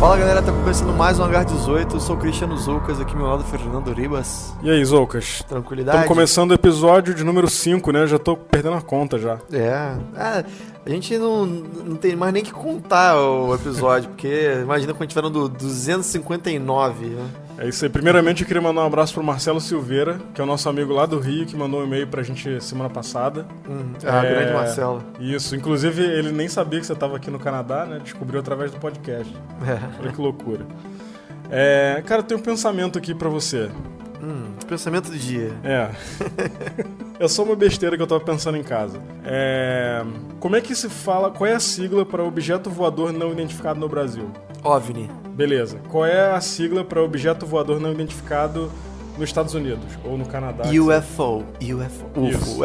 Fala galera, tá começando mais um Hangar 18, eu sou o Cristiano Zoucas, aqui ao meu lado Fernando Ribas. E aí, Zoucas? Tranquilidade? Estamos começando o episódio de número 5, né? Já tô perdendo a conta já. A gente não tem mais nem que contar o episódio, porque imagina quando a gente tiver no 259, né? É isso aí. Primeiramente eu queria mandar um abraço pro Marcelo Silveira, que é o nosso amigo lá do Rio, que mandou um e-mail pra gente semana passada. Grande Marcelo. Isso, inclusive ele nem sabia que você tava aqui no Canadá, né? Descobriu através do podcast. Olha que loucura. Cara, eu tenho um pensamento aqui pra você. Pensamento do dia. É só uma besteira que eu tava pensando em casa. Como é que se fala, qual é a sigla para objeto voador não identificado no Brasil? OVNI. Beleza. Qual é a sigla para objeto voador não identificado nos Estados Unidos ou no Canadá? UFO. Isso.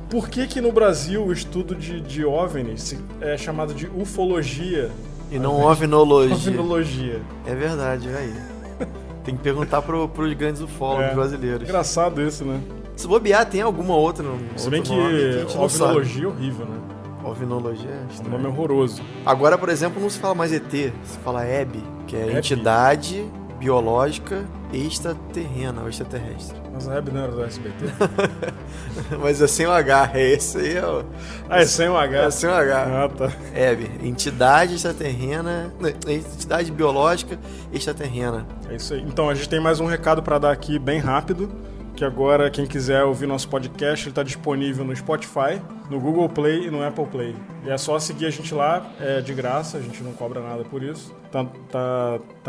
Por que no Brasil o estudo de OVNIs é chamado de ufologia e não ovnologia? Ovnologia. É verdade, aí. Tem que perguntar pros grandes ufólogos brasileiros. Engraçado isso, né? Se bobear, tem alguma outra? Se bem que ovnologia é horrível, né? Ovnologia é estranho. O nome é horroroso. Agora, por exemplo, não se fala mais ET, se fala EB, que é Entidade Biológica Extraterrena ou Extraterrestre. Mas a EB não era do SBT? Mas é sem o H, esse aí é o... é sem o H? É sem o H. Ah, tá. EB, Entidade Extraterrena... Entidade Biológica Extraterrena. É isso aí. Então, a gente tem mais um recado pra dar aqui, bem rápido. Que agora, quem quiser ouvir nosso podcast, ele está disponível no Spotify, no Google Play e no Apple Play. E é só seguir a gente lá, é de graça, a gente não cobra nada por isso. Tá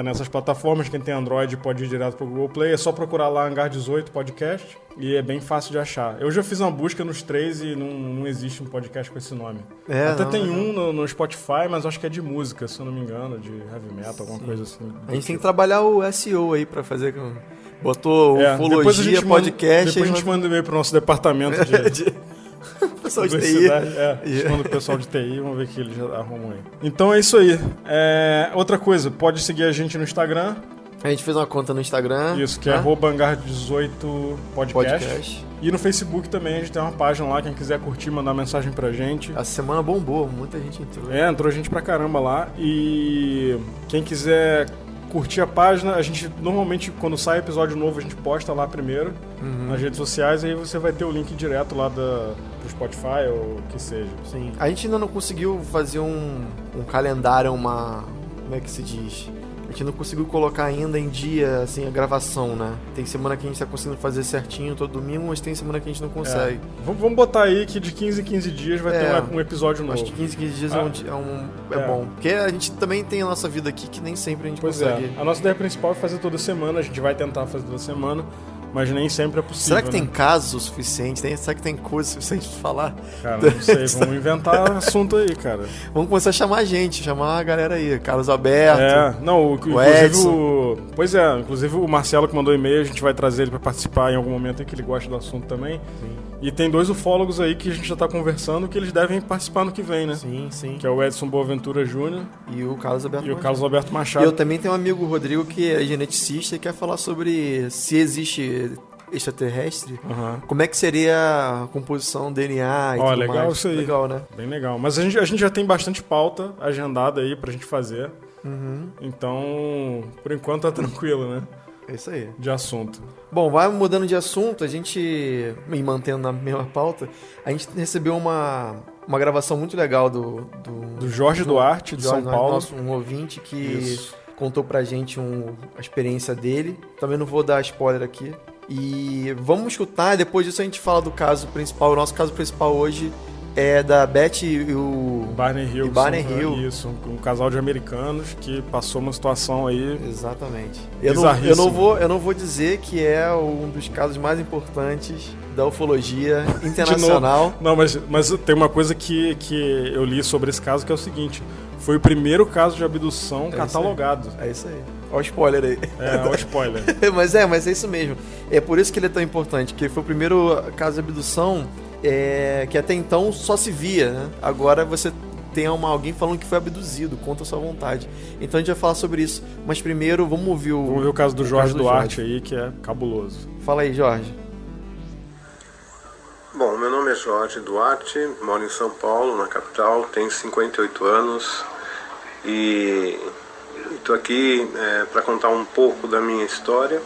nessas plataformas, quem tem Android pode ir direto pro Google Play, é só procurar lá Hangar 18 Podcast e é bem fácil de achar. Eu já fiz uma busca nos três e não existe um podcast com esse nome. Tem um no Spotify, mas acho que é de música, se eu não me engano, de heavy metal, alguma coisa assim. A gente tem que trabalhar o SEO aí pra fazer... Botou ufologia, podcast... Depois a gente manda e-mail pro nosso departamento de pessoal de TI. A gente manda o pessoal de TI, vamos ver o que eles já arrumam aí. Então é isso aí. Outra coisa, pode seguir a gente no Instagram. A gente fez uma conta no Instagram. Isso, que é @hangar18podcast. E no Facebook também, a gente tem uma página lá, quem quiser curtir, mandar mensagem pra gente. A semana bombou, muita gente entrou. Entrou gente pra caramba lá. E quem quiser... curtir a página, a gente normalmente quando sai episódio novo a gente posta lá primeiro nas redes sociais, aí você vai ter o link direto lá do Spotify ou o que seja. Sim. A gente ainda não conseguiu fazer um calendário, como é que se diz? A gente não conseguiu colocar ainda em dia assim, a gravação, né? Tem semana que a gente tá conseguindo fazer certinho todo domingo, mas tem semana que a gente não consegue. Vamos botar aí que de 15 em 15 dias vai ter um episódio novo. Acho que 15 em 15 dias é bom. Porque a gente também tem a nossa vida aqui que nem sempre a gente consegue. A nossa ideia principal é fazer toda semana, a gente vai tentar fazer toda semana, mas nem sempre é possível. Será que tem casos o suficiente? Será que tem coisa suficiente pra falar? Cara, não sei. Vamos inventar assunto aí, cara. Vamos começar a chamar a galera aí. Carlos Alberto. Inclusive o Marcelo que mandou e-mail, a gente vai trazer ele pra participar em algum momento em que ele gosta do assunto também. Sim. E tem 2 ufólogos aí que a gente já tá conversando que eles devem participar no que vem, né? Sim. Que é o Edson Boaventura Júnior e o Carlos Alberto Machado. E eu também tenho um amigo, Rodrigo, que é geneticista e quer falar sobre se existe extraterrestre, como é que seria a composição do DNA e tudo legal mais. Isso aí. Legal, né? Bem legal. Mas a gente já tem bastante pauta agendada aí pra gente fazer. Então, por enquanto tá tranquilo, né? É isso aí. De assunto. Bom, vai mudando de assunto, a gente, e mantendo na mesma pauta, a gente recebeu uma gravação muito legal do Jorge Duarte, de São Paulo. Um ouvinte que contou pra gente a experiência dele. Também não vou dar spoiler aqui. E vamos escutar, depois disso a gente fala do caso principal. O nosso caso principal hoje é da Beth e o Barney Hill. Isso, um casal de americanos que passou uma situação aí. Exatamente. Eu não vou dizer que é um dos casos mais importantes da ufologia internacional. Não, mas tem uma coisa que eu li sobre esse caso que é o seguinte: foi o primeiro caso de abdução catalogado. É isso aí. Olha o spoiler aí. Olha o spoiler. mas é isso mesmo. É por isso que ele é tão importante, que foi o primeiro caso de abdução que até então só se via, né? Agora você tem alguém falando que foi abduzido, contra a sua vontade. Então a gente vai falar sobre isso. Mas primeiro, vamos ouvir o caso do Jorge Duarte aí, que é cabuloso. Fala aí, Jorge. Bom, meu nome é Jorge Duarte, moro em São Paulo, na capital, tenho 58 anos e Estou aqui para contar um pouco da minha história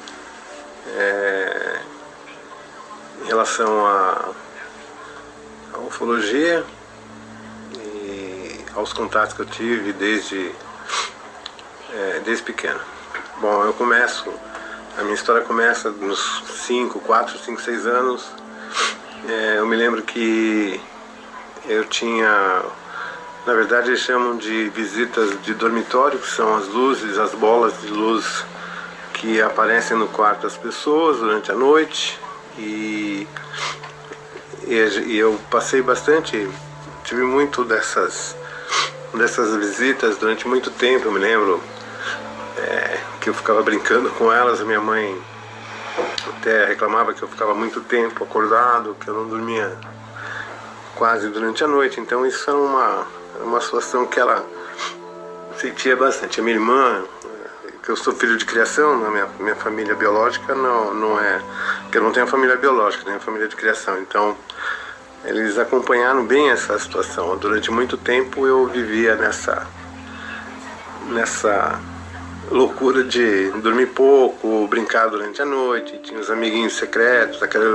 em relação à ufologia e aos contatos que eu tive desde pequeno. Bom, a minha história começa nos 4, 5, 6 anos. Eu me lembro que eu tinha, na verdade eles chamam de visitas de dormitório, que são as luzes, as bolas de luz que aparecem no quarto das pessoas durante a noite. E eu passei bastante, tive muito dessas visitas durante muito tempo. Eu me lembro que eu ficava brincando com elas. A minha mãe até reclamava que eu ficava muito tempo acordado, que eu não dormia quase durante a noite. Então isso era uma situação que ela sentia bastante. A minha irmã, que eu sou filho de criação, na minha família biológica não é, que eu não tenho família biológica, tenho família de criação. Então eles acompanharam bem essa situação. Durante muito tempo eu vivia nessa loucura de dormir pouco, brincar durante a noite. Tinha os amiguinhos secretos, aqueles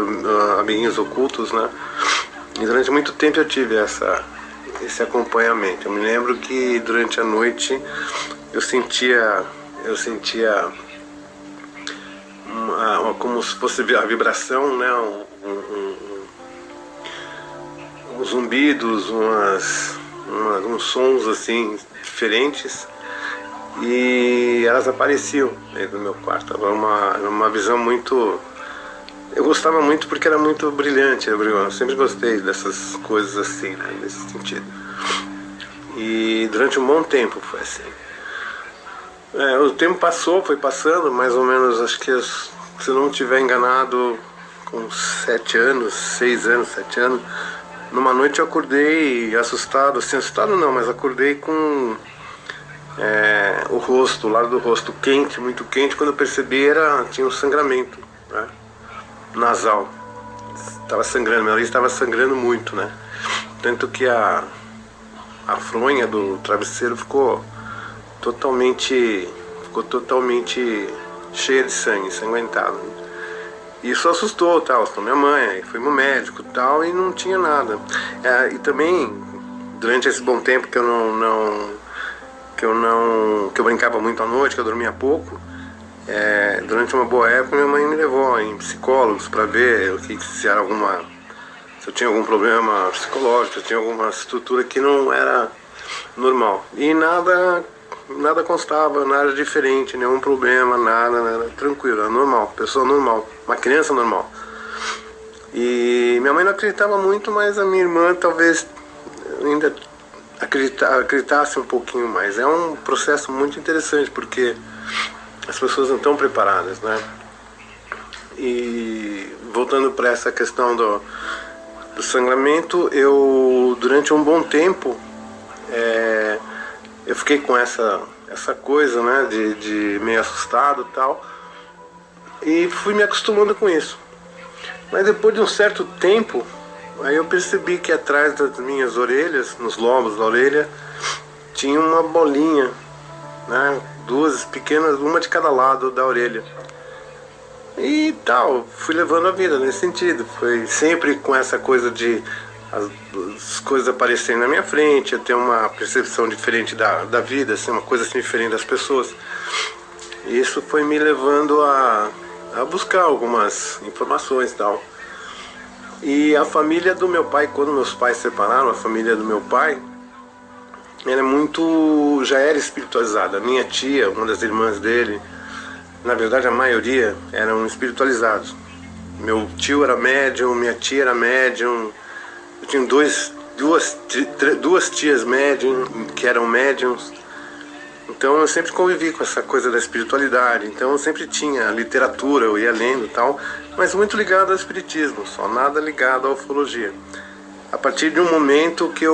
amiguinhos ocultos, né? E durante muito tempo eu tive esse acompanhamento. Eu me lembro que durante a noite eu sentia como se fosse a vibração, né? Uns zumbidos, uns sons assim diferentes, e elas apareciam dentro do meu quarto. Era uma visão muito... Eu gostava muito porque era muito brilhante. Eu sempre gostei dessas coisas assim, né? Nesse sentido. E durante um bom tempo foi assim. O tempo foi passando, mais ou menos, acho que, se eu não estiver enganado, com 7 anos, 6 anos, 7 anos, numa noite eu acordei assustado, assim, assustado não, mas acordei com o lado do rosto quente, muito quente. Quando eu percebi, tinha um sangramento, né, nasal. Estava sangrando, meu nariz estava sangrando muito, né? Tanto que a fronha do travesseiro ficou totalmente cheia de sangue, ensanguentada. Isso assustou, assustou minha mãe. Fui no médico e não tinha nada. E também, durante esse bom tempo que eu brincava muito à noite, que eu dormia pouco, durante uma boa época minha mãe me levou em psicólogos para ver se eu tinha algum problema psicológico, se eu tinha alguma estrutura que não era normal. E nada constava, nada diferente, nenhum problema, nada tranquilo, era normal, pessoa normal, uma criança normal. E minha mãe não acreditava muito, mas a minha irmã talvez ainda acreditasse um pouquinho mais. É um processo muito interessante, porque as pessoas não estão preparadas, né? E voltando para essa questão do sangramento, durante um bom tempo eu fiquei com essa coisa, né, de meio assustado e tal, e fui me acostumando com isso. Mas depois de um certo tempo, aí eu percebi que atrás das minhas orelhas, nos lobos da orelha, tinha uma bolinha, né, 2 pequenas, uma de cada lado da orelha. E tal, fui levando a vida nesse sentido. Foi sempre com essa coisa de as coisas aparecerem na minha frente, eu tenho uma percepção diferente da vida, assim, uma coisa assim diferente das pessoas. E isso foi me levando a buscar algumas informações e tal. E a família do meu pai, quando meus pais se separaram, a família do meu pai, ela já era espiritualizada. A minha tia, uma das irmãs dele, na verdade a maioria eram espiritualizados. Meu tio era médium, minha tia era médium. Eu tinha duas tias médium, que eram médiums. Então eu sempre convivi com essa coisa da espiritualidade. Então eu sempre tinha literatura, eu ia lendo e tal, mas muito ligado ao espiritismo, só nada ligado à ufologia. A partir de um momento que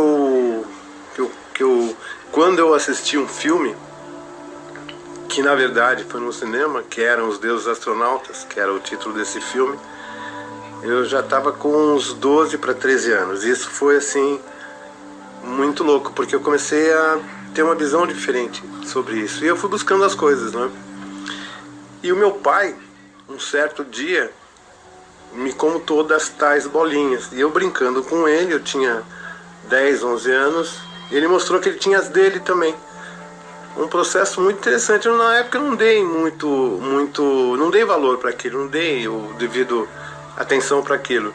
quando eu assisti um filme, que na verdade foi no cinema, que eram Os Deuses Astronautas, que era o título desse filme, eu já estava com uns 12 para 13 anos. E isso foi assim muito louco, porque eu comecei a ter uma visão diferente, sobre isso. E eu fui buscando as coisas, né? E o meu pai, um certo dia, me contou das tais bolinhas. E eu brincando com ele, eu tinha 10, 11 anos, e ele mostrou que ele tinha as dele também. Um processo muito interessante. Eu, na época, não dei não dei valor para aquilo, não dei o devido atenção para aquilo.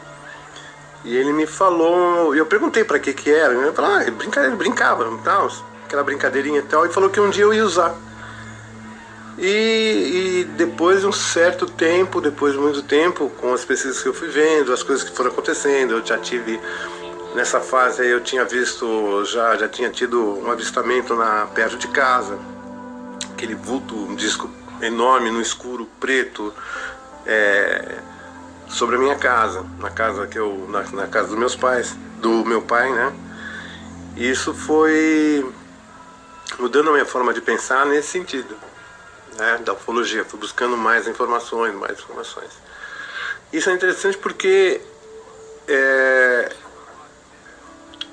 E ele me falou, eu perguntei para que era, ele falou, ele brincava, tal, aquela brincadeirinha e tal, e falou que um dia eu ia usar. E depois de um certo tempo, depois de muito tempo, com as pesquisas que eu fui vendo, as coisas que foram acontecendo, eu já tive, nessa fase aí eu tinha visto, já tinha tido um avistamento perto de casa, aquele vulto, um disco enorme no escuro, preto, sobre a minha casa, na casa dos meus pais, do meu pai, né? E isso foi mudando a minha forma de pensar nesse sentido, né, da ufologia. Fui buscando mais informações. Isso é interessante porque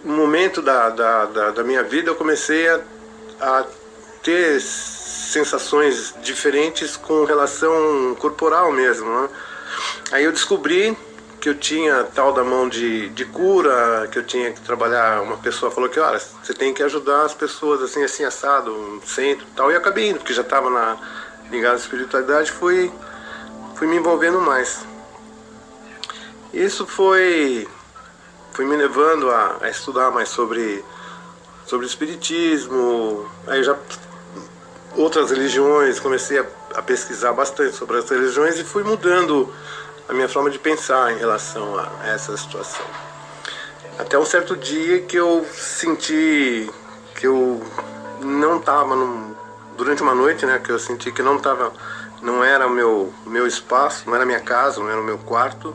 no momento da minha vida eu comecei a ter sensações diferentes com relação corporal mesmo, né? Aí eu descobri que eu tinha tal da mão de cura, que eu tinha que trabalhar. Uma pessoa falou que, olha, você tem que ajudar as pessoas assim, assim, assado, um centro e tal. E eu acabei indo, porque já estava ligado à espiritualidade, fui me envolvendo mais. Isso foi me levando a estudar mais sobre espiritismo. Aí já outras religiões, comecei a pesquisar bastante sobre as religiões e fui mudando a minha forma de pensar em relação a essa situação. Até um certo dia que eu senti que eu não estava, durante uma noite, né, que eu senti que não era o meu espaço, não era a minha casa, não era o meu quarto,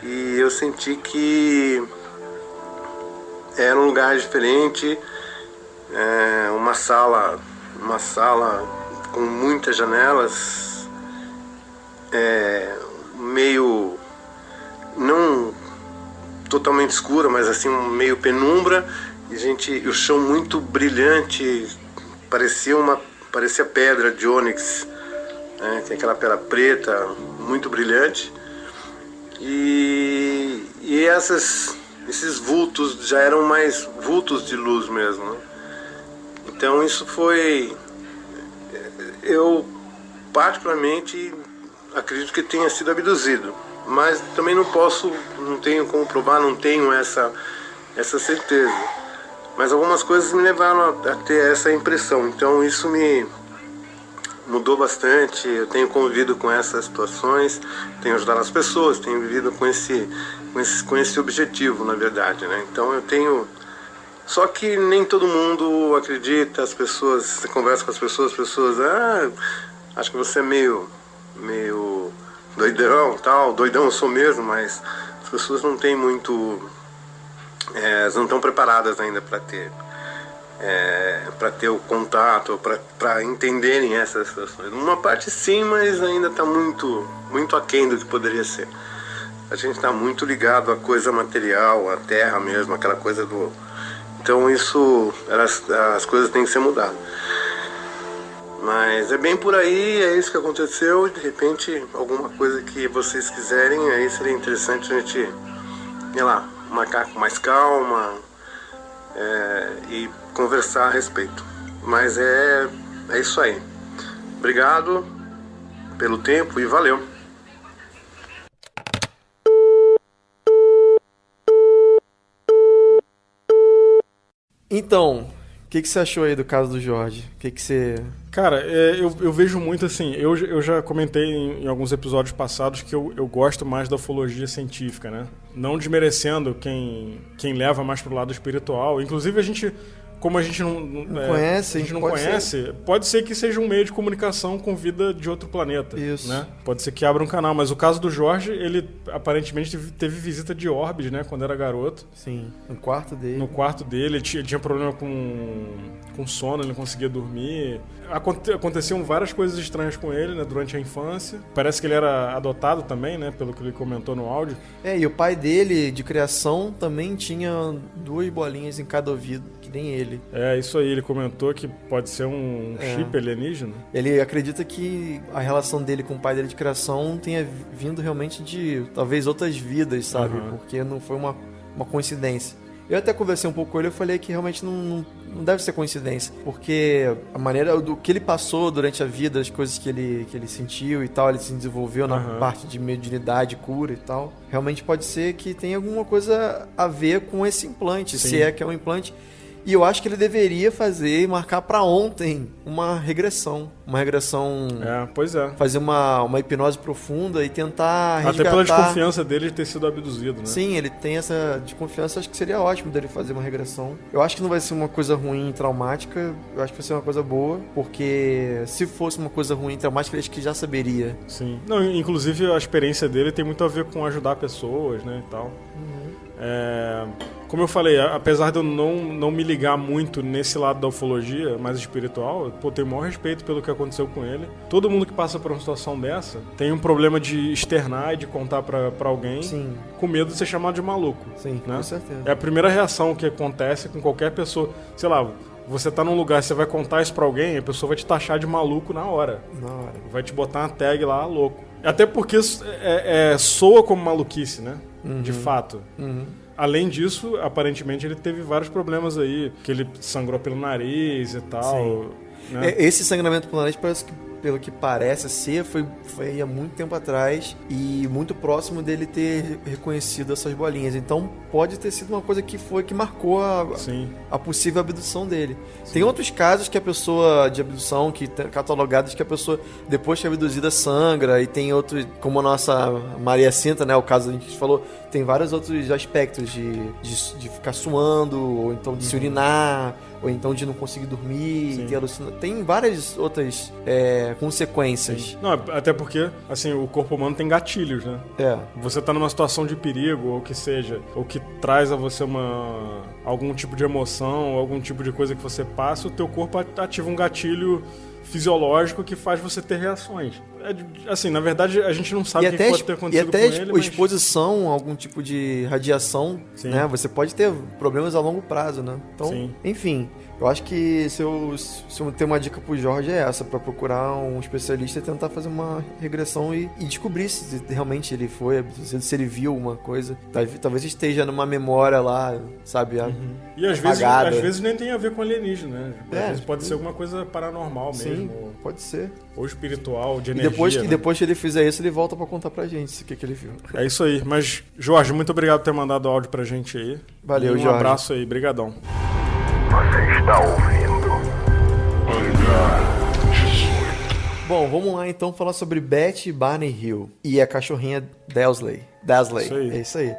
e eu senti que era um lugar diferente, uma sala com muitas janelas, meio, não totalmente escura, mas assim, meio penumbra, e o chão muito brilhante, parecia pedra de ônix, né? Tem aquela pedra preta, muito brilhante, e esses vultos já eram mais vultos de luz mesmo, né? Então isso foi, eu particularmente acredito que tenha sido abduzido, mas também não tenho como provar, não tenho essa certeza. Mas algumas coisas me levaram a ter essa impressão, então isso me mudou bastante. Eu tenho convivido com essas situações, tenho ajudado as pessoas, tenho vivido com esse objetivo, na verdade, né? Então eu tenho... Só que nem todo mundo acredita, você conversa com as pessoas, acho que você é meio doidão, tal, doidão eu sou mesmo, mas as pessoas não têm muito, elas não estão preparadas ainda para ter o contato, para entenderem essas situações. Uma parte sim, mas ainda está muito, muito aquém do que poderia ser. A gente está muito ligado à coisa material, à terra mesmo, aquela coisa do... Então as coisas têm que ser mudadas. Mas é bem por aí, é isso que aconteceu. De repente, alguma coisa que vocês quiserem, aí seria interessante a gente, sei lá, marcar com mais calma e conversar a respeito. Mas é isso aí. Obrigado pelo tempo e valeu. Então, o que você achou aí do caso do Jorge? O que você... Cara, eu vejo muito assim, eu já comentei em alguns episódios passados que eu gosto mais da ufologia científica, né? Não desmerecendo quem leva mais pro lado espiritual. Inclusive como a gente não conhece, pode ser que seja um meio de comunicação com vida de outro planeta. Isso. Né? Pode ser que abra um canal, mas o caso do Jorge, ele aparentemente teve visita de orbes, né, quando era garoto. Sim, no quarto dele. No quarto dele, ele tinha problema com sono, ele não conseguia dormir. Aconteciam várias coisas estranhas com ele, né, durante a infância. Parece que ele era adotado também, né, pelo que ele comentou no áudio. E o pai dele, de criação, também tinha 2 bolinhas em cada ouvido, que nem ele. É, isso aí, ele comentou que pode ser um chip alienígena. Ele acredita que a relação dele com o pai dele de criação tenha vindo realmente de, talvez, outras vidas, sabe? Porque não foi uma coincidência. Eu até conversei um pouco com ele, eu falei que realmente não deve ser coincidência, porque a maneira do que ele passou durante a vida, as coisas que ele sentiu e tal, ele se desenvolveu na parte de mediunidade, cura e tal, realmente pode ser que tenha alguma coisa a ver com esse implante, se é que é um implante. E eu acho que ele deveria fazer e marcar pra ontem uma regressão. Pois é. Fazer uma hipnose profunda e tentar resgatar... Até pela desconfiança dele de ter sido abduzido, né? Sim, ele tem essa desconfiança. Acho que seria ótimo dele fazer uma regressão. Eu acho que não vai ser uma coisa ruim e traumática. Eu acho que vai ser uma coisa boa. Porque se fosse uma coisa ruim e traumática, ele acho que já saberia. Sim. Não, inclusive a experiência dele tem muito a ver com ajudar pessoas, né, e tal. Como eu falei, apesar de eu não me ligar muito nesse lado da ufologia, mais espiritual, eu tenho o maior respeito pelo que aconteceu com ele. Todo mundo que passa por uma situação dessa tem um problema de externar e de contar pra alguém, com medo de ser chamado de maluco. Sim, né? Com certeza. É a primeira reação que acontece com qualquer pessoa. Sei lá, você tá num lugar, você vai contar isso pra alguém, a pessoa vai te taxar de maluco na hora. Vai te botar uma tag lá, louco. Até porque soa como maluquice, né? De fato. Além disso, aparentemente ele teve vários problemas aí, que ele sangrou pelo nariz e tal. Né? Esse sangramento pelo nariz, parece que, pelo que parece ser, foi há muito tempo atrás e muito próximo dele ter reconhecido essas bolinhas. Então pode ter sido uma coisa que marcou a possível abdução dele. Tem outros casos que a pessoa de abdução, catalogados que a pessoa, depois que é abduzida, sangra, e tem outros, como a nossa Maria Cinta, né, o caso que a gente falou, tem vários outros aspectos de ficar suando, ou então de se urinar, ou então de não conseguir dormir, ter alucinação. Tem várias outras consequências. Não, até porque, assim, o corpo humano tem gatilhos, né? Você tá numa situação de perigo, ou que seja, ou que traz a você algum tipo de emoção, algum tipo de coisa que você passa, o teu corpo ativa um gatilho fisiológico que faz você ter reações. Assim, na verdade, a gente não sabe o que pode ter acontecido com ele. E até exposição a algum tipo de radiação, né? Você pode ter problemas a longo prazo, né? Então, enfim, eu acho que se eu ter uma dica pro Jorge é essa, pra procurar um especialista e tentar fazer uma regressão e descobrir se realmente ele foi abduzido, se ele viu uma coisa. Talvez esteja numa memória lá, sabe? E às vezes nem tem a ver com alienígena, né? Às vezes pode ser alguma coisa paranormal mesmo. Sim, pode ser. Ou espiritual, de energia. Depois que ele fizer isso, ele volta pra contar pra gente o que ele viu. É isso aí. Mas, Jorge, muito obrigado por ter mandado o áudio pra gente aí. Valeu, Jorge. Um abraço aí. Brigadão. Você está ouvindo? Bom, vamos lá então falar sobre Betty Barney Hill e a cachorrinha Dasley. Isso aí. É isso aí.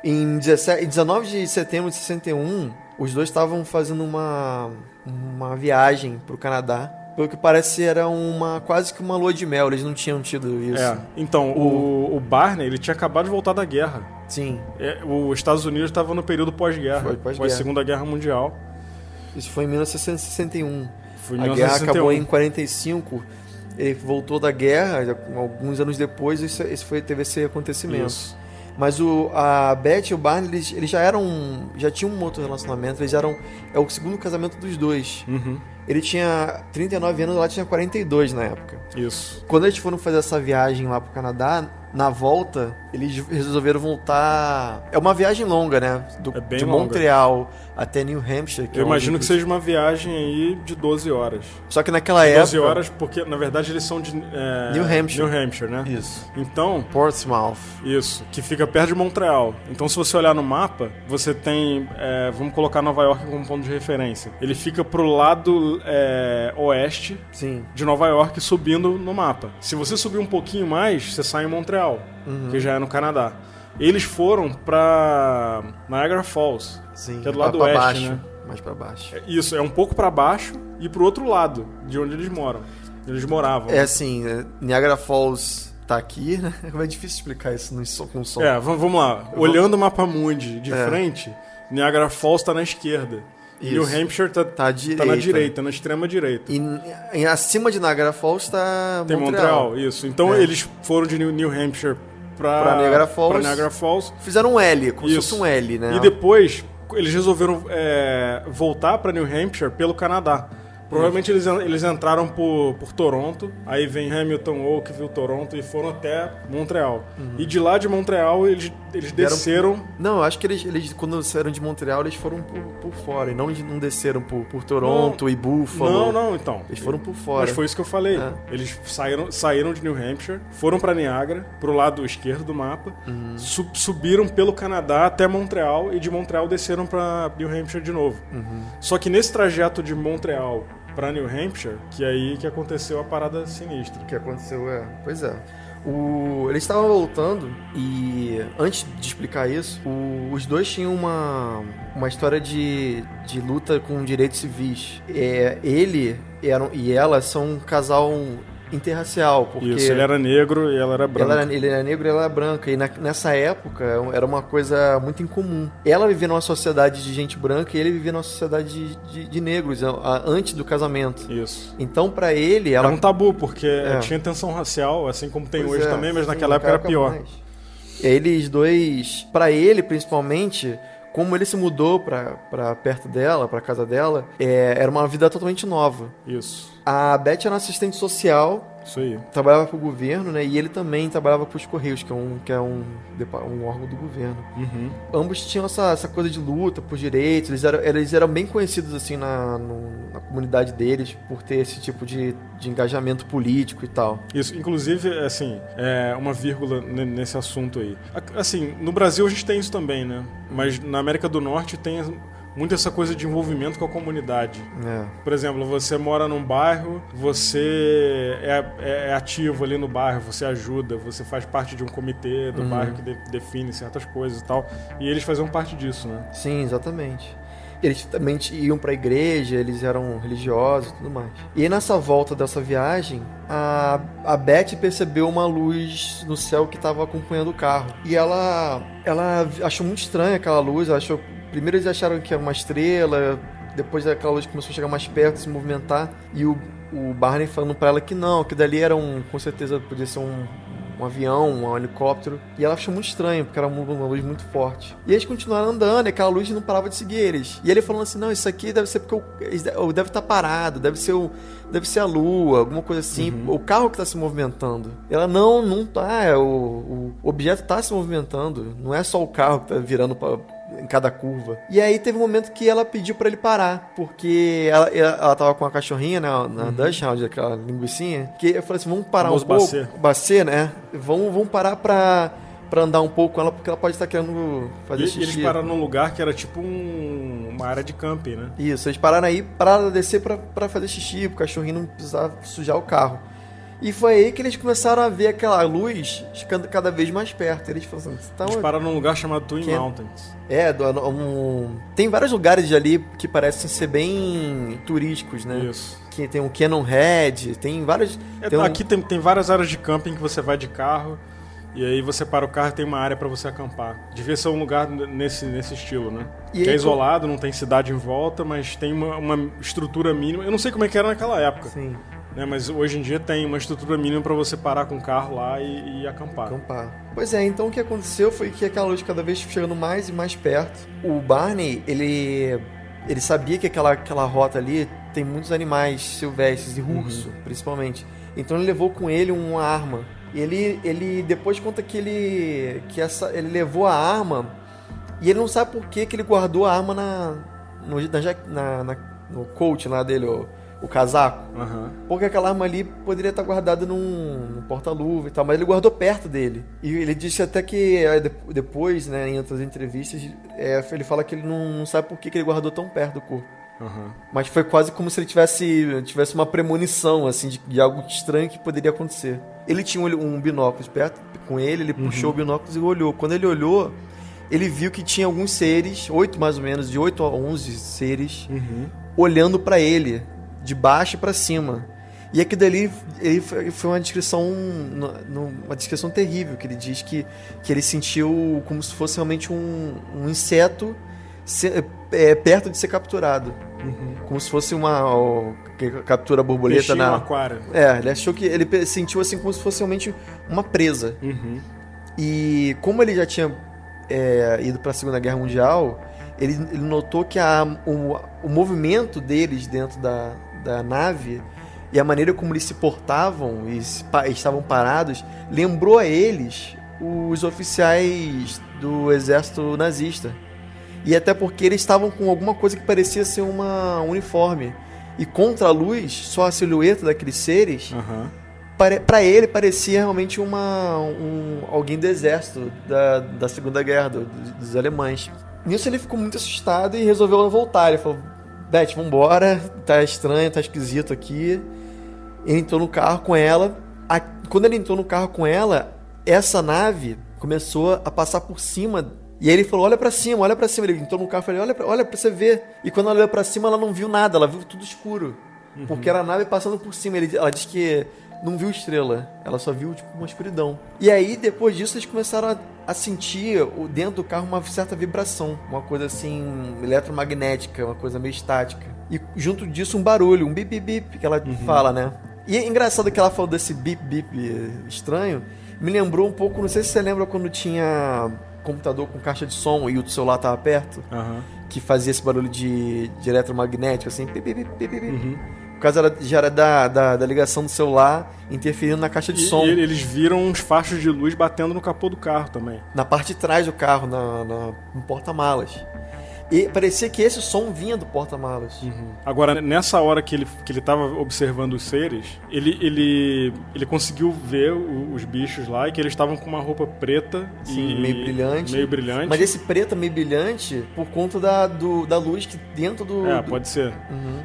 Em 19 de setembro de 61, os dois estavam fazendo uma viagem pro Canadá. Pelo que parece, era quase que uma lua de mel. Eles não tinham tido isso. Então, o Barney, ele tinha acabado de voltar da guerra. Sim. Os Estados Unidos estavam no período pós-guerra. Pós Segunda Guerra Mundial. Isso foi em 1961. Foi em a 1961. guerra acabou em 45. Ele voltou da guerra, alguns anos depois, teve esse acontecimento. Isso. Mas a Beth e o Barney, eles já tinham um outro relacionamento. É o segundo casamento dos dois. Ele tinha 39 anos, ela tinha 42 na época. Isso. Quando eles foram fazer essa viagem lá pro Canadá, na volta, eles resolveram voltar... É uma viagem longa, né? De Montreal até New Hampshire. Eu imagino que seja uma viagem aí de 12 horas. Só que naquela época... 12 horas, porque na verdade eles são de... New Hampshire, né? Isso. Então... Portsmouth. Isso, que fica perto de Montreal. Então se você olhar no mapa, você tem... vamos colocar Nova York como ponto de referência. Ele fica pro lado oeste de Nova York, subindo no mapa. Se você subir um pouquinho mais, você sai em Montreal, que já é no Canadá. Eles foram pra Niagara Falls, que é do lado oeste, baixo, né? Mais pra baixo. Isso, é um pouco pra baixo e pro outro lado, de onde eles moram. Eles moravam. É assim, Niagara Falls tá aqui, né? É difícil explicar isso com som. Vamos lá. Olhando o mapa mundi de frente, Niagara Falls tá na esquerda. Isso. New Hampshire tá na direita, na extrema direita. E acima de Niagara Falls tá Tem Montreal, isso. Então eles foram de New Hampshire pra Niagara Falls. Fizeram um L, como se fosse um L, né? E depois eles resolveram voltar para New Hampshire pelo Canadá. Provavelmente eles entraram por Toronto, aí vem Hamilton, Oakville, Toronto e foram até Montreal. E de lá de Montreal eles desceram... Não, eu acho que eles quando saíram de Montreal, eles foram por fora, e não desceram por Toronto e Buffalo. Não, então. Eles foram por fora. Mas foi isso que eu falei. Eles saíram de New Hampshire, foram para Niagara, pro lado esquerdo do mapa, subiram pelo Canadá até Montreal, e de Montreal desceram para New Hampshire de novo. Só que nesse trajeto de Montreal para New Hampshire, que é aí que aconteceu a parada sinistra. O que aconteceu pois é. Eles estavam voltando e, antes de explicar isso, os dois tinham uma história de luta com direitos civis. Ele e ela são um casal interracial, porque... Isso, ele era negro e ela era branca. Ele era negro e ela era branca, e nessa época era uma coisa muito incomum. Ela vivia numa sociedade de gente branca e ele vivia numa sociedade de negros, antes do casamento. Isso. Então, pra ele... Ela... Era um tabu, porque tinha tensão racial, assim como tem hoje também, mas naquela época era pior. E aí eles dois, pra ele principalmente... Como ele se mudou pra perto dela, pra casa dela, era uma vida totalmente nova. Isso. A Beth era uma assistente social, isso aí. Trabalhava pro governo, né? E ele também trabalhava pros Correios, que é um órgão do governo. Ambos tinham essa coisa de luta por direitos, eles eram bem conhecidos assim na comunidade deles por ter esse tipo de engajamento político e tal. Isso, inclusive, assim, uma vírgula nesse assunto aí. Assim, no Brasil a gente tem isso também, né? Mas na América do Norte tem muito essa coisa de envolvimento com a comunidade. Por exemplo, você mora num bairro, você é ativo ali no bairro, você ajuda, você faz parte de um comitê do bairro que define certas coisas e tal. E eles faziam parte disso, né? Sim, exatamente. Eles também iam pra igreja, eles eram religiosos e tudo mais. E nessa volta dessa viagem, a Beth percebeu uma luz no céu que estava acompanhando o carro. E ela achou muito estranha aquela luz, primeiro eles acharam que era uma estrela, depois aquela luz começou a chegar mais perto, se movimentar, e o Barney falando pra ela que não, que dali era com certeza podia ser um avião, um helicóptero, e ela achou muito estranho, porque era uma luz muito forte. E eles continuaram andando, e aquela luz não parava de seguir eles. E ele falando assim, não, isso aqui deve ser porque deve estar parado, deve ser a lua, alguma coisa assim, o carro que está se movimentando. Ela, não tá, o objeto está se movimentando, não é só o carro que está virando em cada curva. E aí teve um momento que ela pediu pra ele parar, porque ela tava com a cachorrinha na Dutch Hound, aquela linguicinha, que eu falei assim, vamos parar um pouco. Bacê, né? Vamos parar pra andar um pouco com ela, porque ela pode estar querendo fazer xixi. E eles pararam num lugar que era tipo uma área de camping, né? Isso, eles pararam aí, pararam a descer pra fazer xixi, pro cachorrinho não precisar sujar o carro. E foi aí que eles começaram a ver aquela luz ficando cada vez mais perto. Eles falaram assim, eles pararam num lugar chamado Twin Mountains. Tem vários lugares ali que parecem ser bem turísticos, né? Isso. Que tem um Cannon Head, tem vários... Aqui tem várias áreas de camping que você vai de carro e aí você para o carro e tem uma área pra você acampar. Devia ser um lugar nesse estilo, né? E que é isolado, não tem cidade em volta, mas tem uma estrutura mínima. Eu não sei como é que era naquela época. Sim. Né, mas hoje em dia tem uma estrutura mínima para você parar com o carro lá e acampar. Pois é, então o que aconteceu foi que aquela luz cada vez chegando mais e mais perto. O Barney, ele sabia que aquela rota ali tem muitos animais silvestres e urso, principalmente. Então ele levou com ele uma arma. E ele depois conta que ele levou a arma e ele não sabe por que ele guardou a arma no coat lá dele, o casaco. Porque aquela arma ali poderia estar guardada num porta-luva e tal, mas ele guardou perto dele. E ele disse até que depois, né, em outras entrevistas, ele fala que ele não sabe por que ele guardou tão perto do corpo. Mas foi quase como se ele tivesse uma premonição assim, de algo estranho que poderia acontecer. Ele tinha um binóculos perto com ele puxou o binóculos e olhou. Quando ele olhou, ele viu que tinha alguns seres, 8 mais ou menos, de 8 a 11 seres, olhando para ele, de baixo para cima. E aquilo dali foi uma descrição terrível, que ele diz que ele sentiu como se fosse realmente um inseto perto de ser capturado. Como se fosse que captura a borboleta no aquário. Ele achou que ele sentiu assim como se fosse realmente uma presa. E como ele já tinha ido para a Segunda Guerra Mundial, ele notou que o movimento deles dentro da nave e a maneira como eles se portavam e estavam parados lembrou a eles os oficiais do exército nazista. E até porque eles estavam com alguma coisa que parecia ser um uniforme. E contra a luz, só a silhueta daqueles seres, pra ele parecia realmente alguém do exército da Segunda Guerra, dos alemães. Nisso ele ficou muito assustado e resolveu voltar. Ele falou, Beth, vambora, tá estranho, tá esquisito aqui. Ele entrou no carro com ela. Quando ele entrou no carro com ela, essa nave começou a passar por cima. E aí ele falou, olha pra cima. Ele entrou no carro e falou, olha pra você ver. E quando ela olhou pra cima, ela não viu nada, ela viu tudo escuro. Porque era a nave passando por cima. Ela disse que não viu estrela, ela só viu tipo uma escuridão. E aí, depois disso, eles começaram a sentir dentro do carro uma certa vibração. Uma coisa assim, eletromagnética, uma coisa meio estática. E junto disso um barulho, um bip, bip, bip, que ela fala, né? E é engraçado que ela falou desse bip, bip estranho. Me lembrou um pouco, não sei se você lembra quando tinha computador com caixa de som e o celular tava perto, que fazia esse barulho de eletromagnético, assim, pip, pip, pip, pip, pip. Por causa já era da ligação do celular interferindo na caixa de som. E eles viram uns fachos de luz batendo no capô do carro também. Na parte de trás do carro, no porta-malas. E parecia que esse som vinha do porta-malas. Agora, nessa hora que ele tava observando os seres, ele conseguiu ver os bichos lá e que eles estavam com uma roupa preta. Sim, meio brilhante. Mas esse preto meio brilhante por conta da luz que dentro do... pode ser.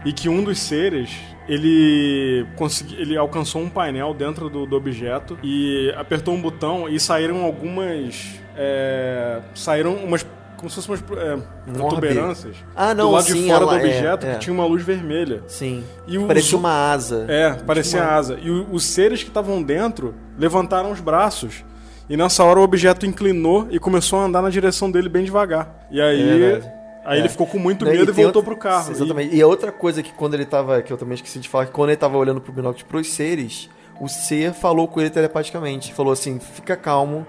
E que um dos seres... Ele alcançou um painel dentro do objeto e apertou um botão e saíram umas como se fossem umas protuberâncias do lado de fora do objeto que tinha uma luz vermelha. Sim. Parecia uma asa. Parecia uma asa. E os seres que estavam dentro levantaram os braços. E nessa hora o objeto inclinou e começou a andar na direção dele bem devagar. E aí... ele ficou com muito medo e voltou pro carro. Exatamente. E a outra coisa que quando ele tava... Que eu também esqueci de falar, que quando ele tava olhando pro binóculo pros seres, o ser falou com ele telepaticamente. Falou assim, fica calmo,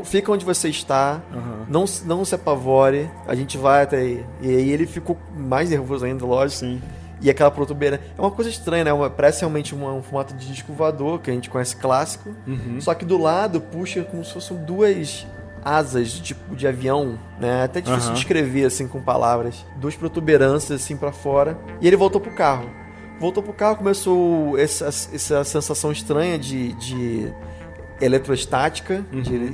fica onde você está, não se apavore, a gente vai até aí. E aí ele ficou mais nervoso ainda, lógico. Sim. E aquela protuberância... É uma coisa estranha, né? Parece realmente um formato de disco voador, que a gente conhece clássico. Só que do lado puxa como se fossem duas... asas tipo de avião, né? Até difícil de descrever assim com palavras. Duas protuberâncias assim pra fora. E ele voltou pro carro. Começou essa sensação estranha de eletrostática.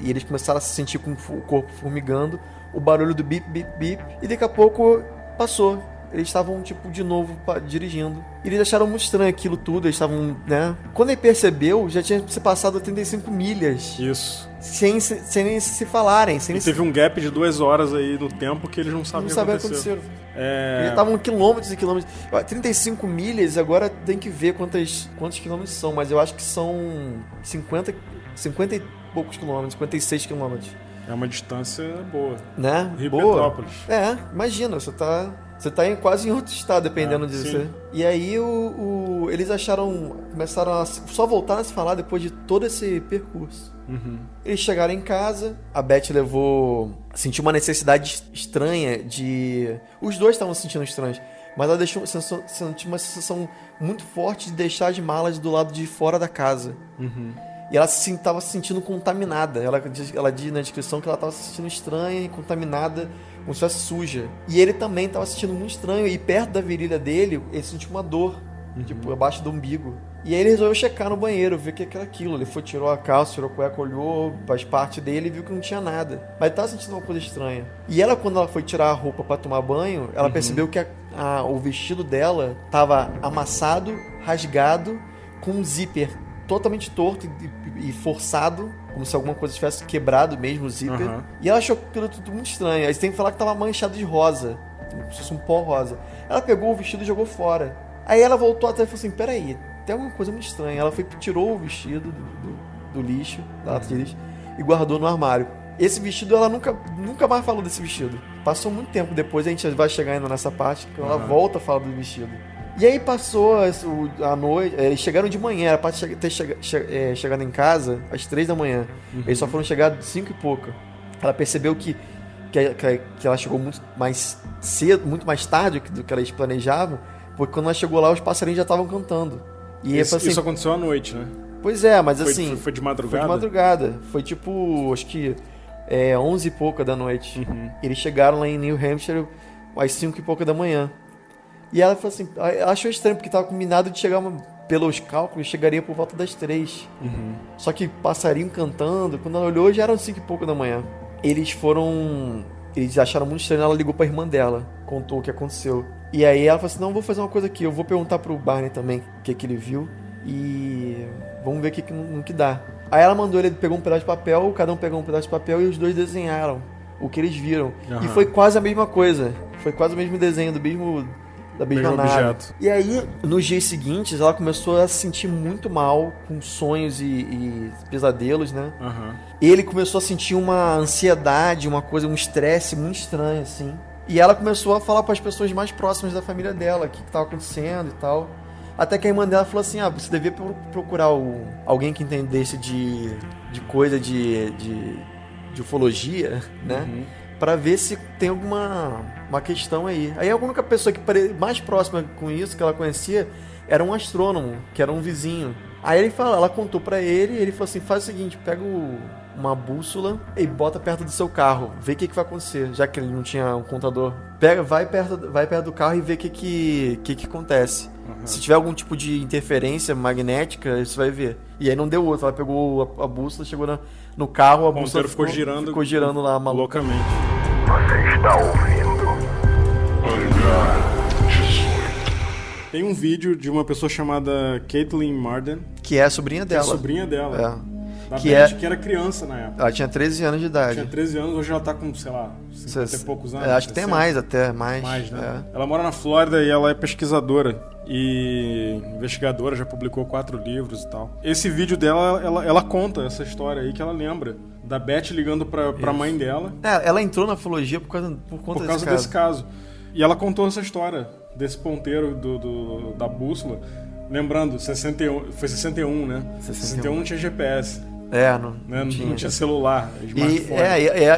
E eles começaram a se sentir com o corpo formigando. O barulho do bip, bip, bip. E daqui a pouco passou. Eles estavam, tipo, de novo dirigindo. E eles acharam muito estranho aquilo tudo. Eles estavam, né? Quando ele percebeu, já tinha se passado 35 milhas. Isso. Sem nem se falarem. Teve um gap de 2 horas aí no tempo que eles não sabem o que aconteceu. Eles estavam quilômetros e quilômetros. 35 milhas, agora tem que ver quantos quilômetros são. Mas eu acho que são 50 e poucos quilômetros, 56 quilômetros. É uma distância boa. Né? Rio boa. Petrópolis. Imagina, você tá quase em outro estado, dependendo disso. Sim. E aí eles começaram a só voltar a se falar depois de todo esse percurso. Eles chegaram em casa, a Beth sentiu uma necessidade estranha os dois estavam se sentindo estranhos, mas ela sentiu uma sensação muito forte de deixar as malas do lado de fora da casa. E ela estava se sentindo contaminada. Ela diz na descrição que ela estava se sentindo estranha e contaminada, como se fosse suja. E ele também estava se sentindo muito estranho. E perto da virilha dele, ele sentiu uma dor, tipo, abaixo do umbigo. E aí ele resolveu checar no banheiro, ver o que era aquilo. Ele tirou a calça, tirou a cueca, olhou as partes dele e viu que não tinha nada. Mas ele estava sentindo uma coisa estranha. E ela, quando ela foi tirar a roupa para tomar banho, ela percebeu que o vestido dela estava amassado, rasgado, com um zíper totalmente torto e forçado, como se alguma coisa tivesse quebrado mesmo o zíper. E ela achou aquilo tudo muito estranho. Aí você tem que falar que tava manchado de rosa, como se fosse um pó rosa. Ela pegou o vestido e jogou fora. Aí ela voltou atrás e falou assim, peraí, tem alguma coisa muito estranha. Ela tirou o vestido do lixo, da lata de lixo, e guardou no armário. Esse vestido, ela nunca mais falou desse vestido. Passou muito tempo depois, a gente vai chegar ainda nessa parte, que ela volta a falar do vestido. E aí passou a noite, eles chegaram de manhã, era pra ter chegado em casa às 3 da manhã. Eles só foram chegar às 5 e pouco. Ela percebeu que que ela chegou muito mais cedo, muito mais tarde do que elas planejavam, porque quando ela chegou lá, os passarinhos já estavam cantando. E Isso assim, aconteceu à noite, né? pois é, mas assim... Foi de madrugada? Foi de madrugada. Foi tipo, acho que 11 e pouca da noite. Eles chegaram lá em New Hampshire às 5 e pouca da manhã. E ela falou assim, ela achou estranho, porque estava combinado de chegar, pelos cálculos, chegaria por volta das 3. Só que passarinho cantando, quando ela olhou, já eram 5 e pouca da manhã. Eles acharam muito estranho, ela ligou pra irmã dela, contou o que aconteceu. E aí ela falou assim, não, vou fazer uma coisa aqui, eu vou perguntar pro Barney também o que ele viu e vamos ver o que dá. Aí ela mandou, ele pegou um pedaço de papel, cada um pegou um pedaço de papel e os dois desenharam o que eles viram. E foi quase a mesma coisa, foi quase o mesmo desenho da mesma nave. Objeto. E aí, nos dias seguintes, ela começou a se sentir muito mal, com sonhos e pesadelos, né? Ele começou a sentir uma ansiedade, um estresse muito estranho, assim. E ela começou a falar para as pessoas mais próximas da família dela, o que estava acontecendo e tal. Até que a irmã dela falou assim, você devia procurar alguém que entendesse de coisa de ufologia, né? Pra ver se tem alguma questão aí. Aí a única pessoa que mais próxima com isso, que ela conhecia, era um astrônomo, que era um vizinho. Aí ela contou pra ele, e ele falou assim, faz o seguinte, pega uma bússola e bota perto do seu carro, vê o que vai acontecer, já que ele não tinha um contador. Vai perto do carro e vê o que acontece. Se tiver algum tipo de interferência magnética, você vai ver. E aí não deu outro, ela pegou a bússola, chegou no carro, a bússola ficou girando lá malucamente. Você está ouvindo? Tem um vídeo de uma pessoa chamada Caitlin Marden, que é a sobrinha dela. Que é a sobrinha dela. Da que Beth, que era criança na época. Ela tinha 13 anos de idade. Tinha 13 anos, hoje ela tá com, sei lá, 50 e poucos anos. Acho que tem mais até, mais. Mais, né? Ela mora na Flórida e ela é pesquisadora e investigadora, já publicou 4 livros e tal. Esse vídeo dela, ela conta essa história aí que ela lembra. Da Beth ligando pra mãe dela. Ela entrou na ufologia por causa desse caso. E ela contou essa história desse ponteiro da bússola. Lembrando, 61, foi 61, né? 61 não tinha GPS. Não tinha celular, smartphone.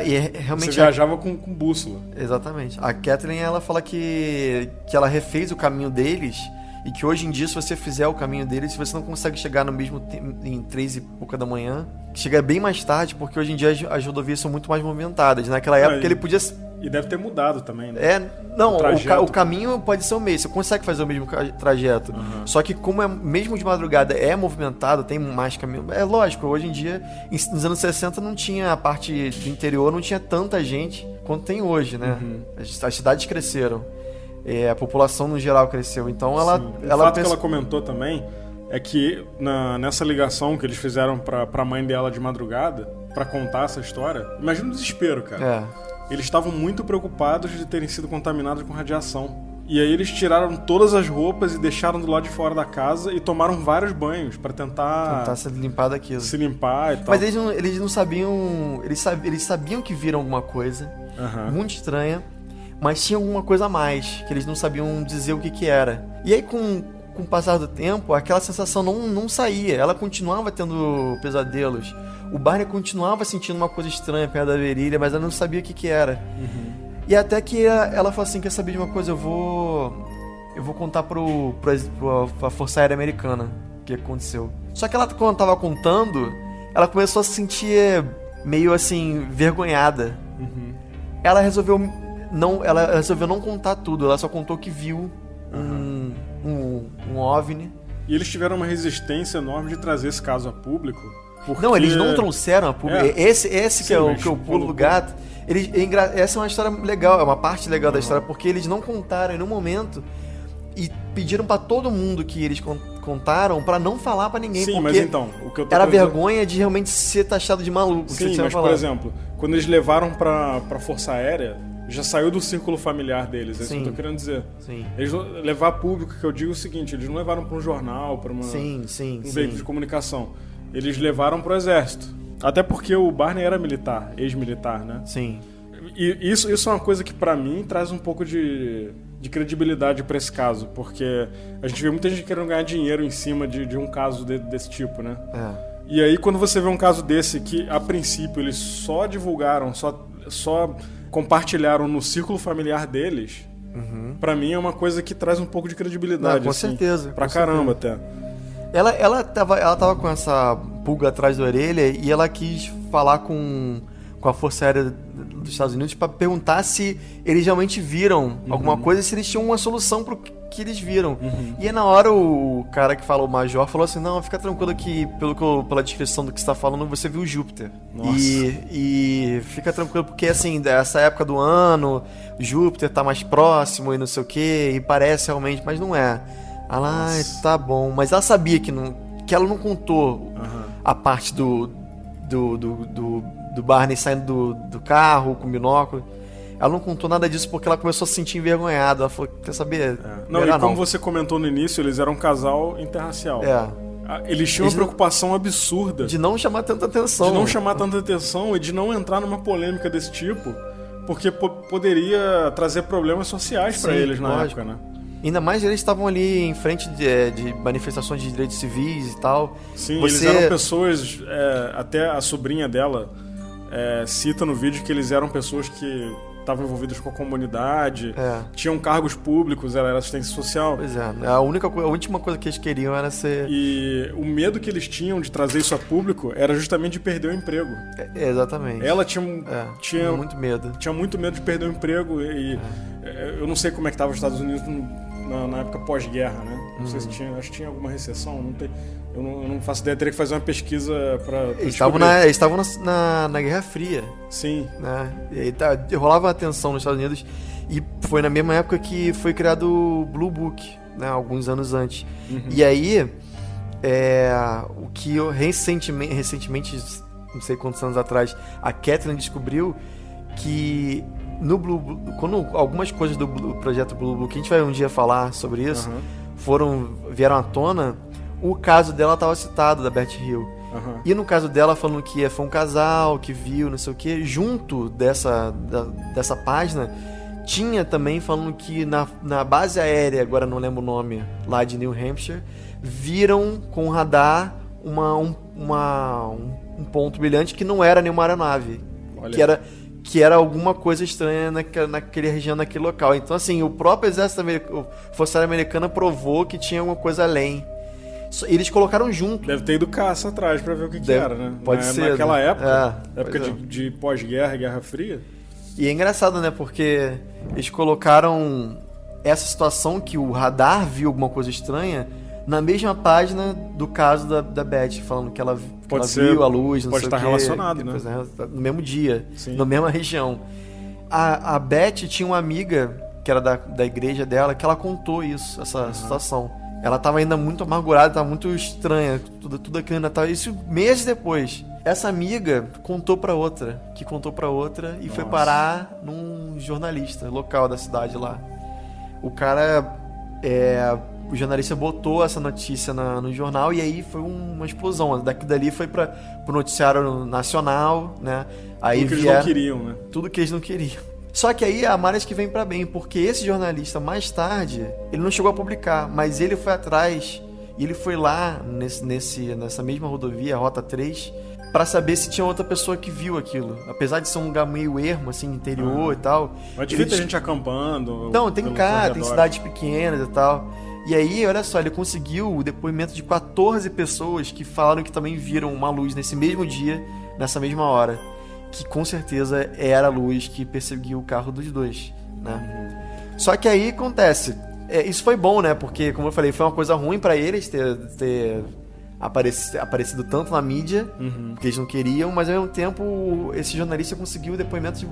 E realmente... Você viajava com bússola. Exatamente. A Kathleen, ela fala que ela refez o caminho deles e que hoje em dia, se você fizer o caminho deles, você não consegue chegar no mesmo em 3 e pouca da manhã. Chega bem mais tarde, porque hoje em dia as rodovias são muito mais movimentadas. Naquela época ele podia... E deve ter mudado também, né? O caminho pode ser o mesmo, você consegue fazer o mesmo trajeto. Só que como mesmo de madrugada é movimentado, tem mais caminho. É lógico, hoje em dia, nos anos 60 não tinha a parte do interior, não tinha tanta gente quanto tem hoje, né? As cidades cresceram. A população no geral cresceu. Então o fato que ela comentou também é que nessa ligação que eles fizeram pra mãe dela de madrugada, pra contar essa história, imagina o desespero, cara. Eles estavam muito preocupados de terem sido contaminados com radiação. E aí eles tiraram todas as roupas e deixaram do lado de fora da casa e tomaram vários banhos pra tentar se limpar daquilo. Se limpar e tal. Mas eles não sabiam... Eles sabiam que viram alguma coisa muito estranha, mas tinha alguma coisa a mais, que eles não sabiam dizer o que era. E aí, com o passar do tempo, aquela sensação não saía. Ela continuava tendo pesadelos. O Barney continuava sentindo uma coisa estranha perto da virilha, mas ela não sabia o que era. E até que ela falou assim, quer saber de uma coisa? Eu vou contar pra Força Aérea Americana o que aconteceu. Só que ela, quando tava contando, ela começou a se sentir meio assim, vergonhada. Ela resolveu não contar tudo, ela só contou que viu um OVNI. E eles tiveram uma resistência enorme de trazer esse caso a público. Porque... Não, eles não trouxeram a público. Esse que é o pulo do gato. Essa é uma história legal, é uma parte legal da história, porque eles não contaram em nenhum momento e pediram pra todo mundo que eles contaram pra não falar pra ninguém. Sim, porque mas então, o que eu tô era vergonha de realmente ser taxado de maluco. Sim, mas por exemplo, quando eles levaram pra Força Aérea, já saiu do círculo familiar deles, é isso que eu tô querendo dizer. Sim. Eles levar público, que eu digo o seguinte, eles não levaram pra um jornal, pra um veículo de comunicação. Eles levaram pro exército. Até porque o Barney era militar, ex-militar, né? Sim. E isso é uma coisa que pra mim traz um pouco de credibilidade pra esse caso, porque a gente vê muita gente querendo ganhar dinheiro em cima de um caso desse tipo, né? E aí quando você vê um caso desse que a princípio eles só divulgaram, só compartilharam no círculo familiar deles, pra mim é uma coisa que traz um pouco de credibilidade. Não, com assim, certeza. Pra com caramba certeza. até. Ela tava com essa pulga atrás da orelha e ela quis falar com a Força Aérea dos Estados Unidos pra perguntar se eles realmente viram alguma coisa e se eles tinham uma solução pro que eles viram. E aí na hora o cara que fala, o Major, falou assim, não, fica tranquilo que pela descrição do que você tá falando, você viu Júpiter. Nossa. E fica tranquilo porque assim, dessa época do ano, Júpiter tá mais próximo e não sei o que, e parece realmente, mas não é. Ela, tá bom. Mas ela sabia que ela não contou a parte do Barney saindo do carro com o binóculo. Ela não contou nada disso porque ela começou a se sentir envergonhada. Ela falou, quer saber? Não, e como você comentou no início, eles eram um casal interracial. Eles tinham uma preocupação absurda de não chamar tanta atenção. De não chamar tanta atenção e de não entrar numa polêmica desse tipo, porque poderia trazer problemas sociais pra eles na época, né? Ainda mais eles estavam ali em frente de manifestações de direitos civis e tal. Sim, eles eram pessoas... até a sobrinha dela cita no vídeo que eles eram pessoas que estavam envolvidas com a comunidade, tinham cargos públicos, ela era assistência social. Pois é, a última coisa que eles queriam era ser... E o medo que eles tinham de trazer isso a público era justamente de perder o emprego. Exatamente. Ela tinha muito medo. Tinha muito medo de perder o emprego e eu não sei como é que estava os Estados Unidos na época pós-guerra, né? Não sei se tinha, acho que tinha alguma recessão, não tem, eu não faço ideia, teria que fazer uma pesquisa para Eles estavam na Guerra Fria. Sim. Né? E aí rolava a tensão nos Estados Unidos e foi na mesma época que foi criado o Blue Book, né? Alguns anos antes. E aí, o que eu recentemente, não sei quantos anos atrás, a Kathleen descobriu que quando algumas coisas do projeto Blue Book, a gente vai um dia falar sobre isso, vieram à tona, o caso dela estava citado, da Beth Hill. E no caso dela, falando que foi um casal que viu, não sei o que, junto dessa página, tinha também falando que na base aérea, agora não lembro o nome, lá de New Hampshire, viram com radar um ponto brilhante que não era nenhuma aeronave. Olha. Que era alguma coisa estranha naquela região, naquele local. Então, assim, o próprio exército Força Aérea Americana provou que tinha alguma coisa além. Eles colocaram junto. Deve ter ido caça atrás pra ver o que era, né? Pode ser. Naquela né? época de pós-guerra, Guerra Fria. E é engraçado, né? Porque eles colocaram essa situação que o radar viu alguma coisa estranha na mesma página do caso da Beth, falando que ela viu a luz, não sei o quê. Pode estar relacionado, né? No mesmo dia, Sim. na mesma região. A Beth tinha uma amiga, que era da igreja dela, que ela contou isso, essa situação. Ela tava ainda muito amargurada, tava muito estranha, tudo aquilo ainda tava... Isso meses depois. Essa amiga contou pra outra, e foi parar num jornalista local da cidade lá. O cara... O jornalista botou essa notícia no jornal e aí foi uma explosão. Dali foi pro noticiário nacional, né? Aí tudo que eles não queriam, né? Tudo que eles não queriam. Só que aí há males que vem pra bem, porque esse jornalista, mais tarde, ele não chegou a publicar, mas ele foi atrás e ele foi lá nessa mesma rodovia, a Rota 3, pra saber se tinha outra pessoa que viu aquilo. Apesar de ser um lugar meio ermo, assim, interior e tal. Mas devia ter gente acampando. Não, tem cidades pequenas e tal. E aí, olha só, ele conseguiu o depoimento de 14 pessoas que falaram que também viram uma luz nesse mesmo dia, nessa mesma hora. Que com certeza era a luz que perseguiu o carro dos dois, né? Só que aí acontece, isso foi bom, né? Porque, como eu falei, foi uma coisa ruim pra eles ter aparecido tanto na mídia, porque eles não queriam, mas ao mesmo tempo esse jornalista conseguiu o depoimento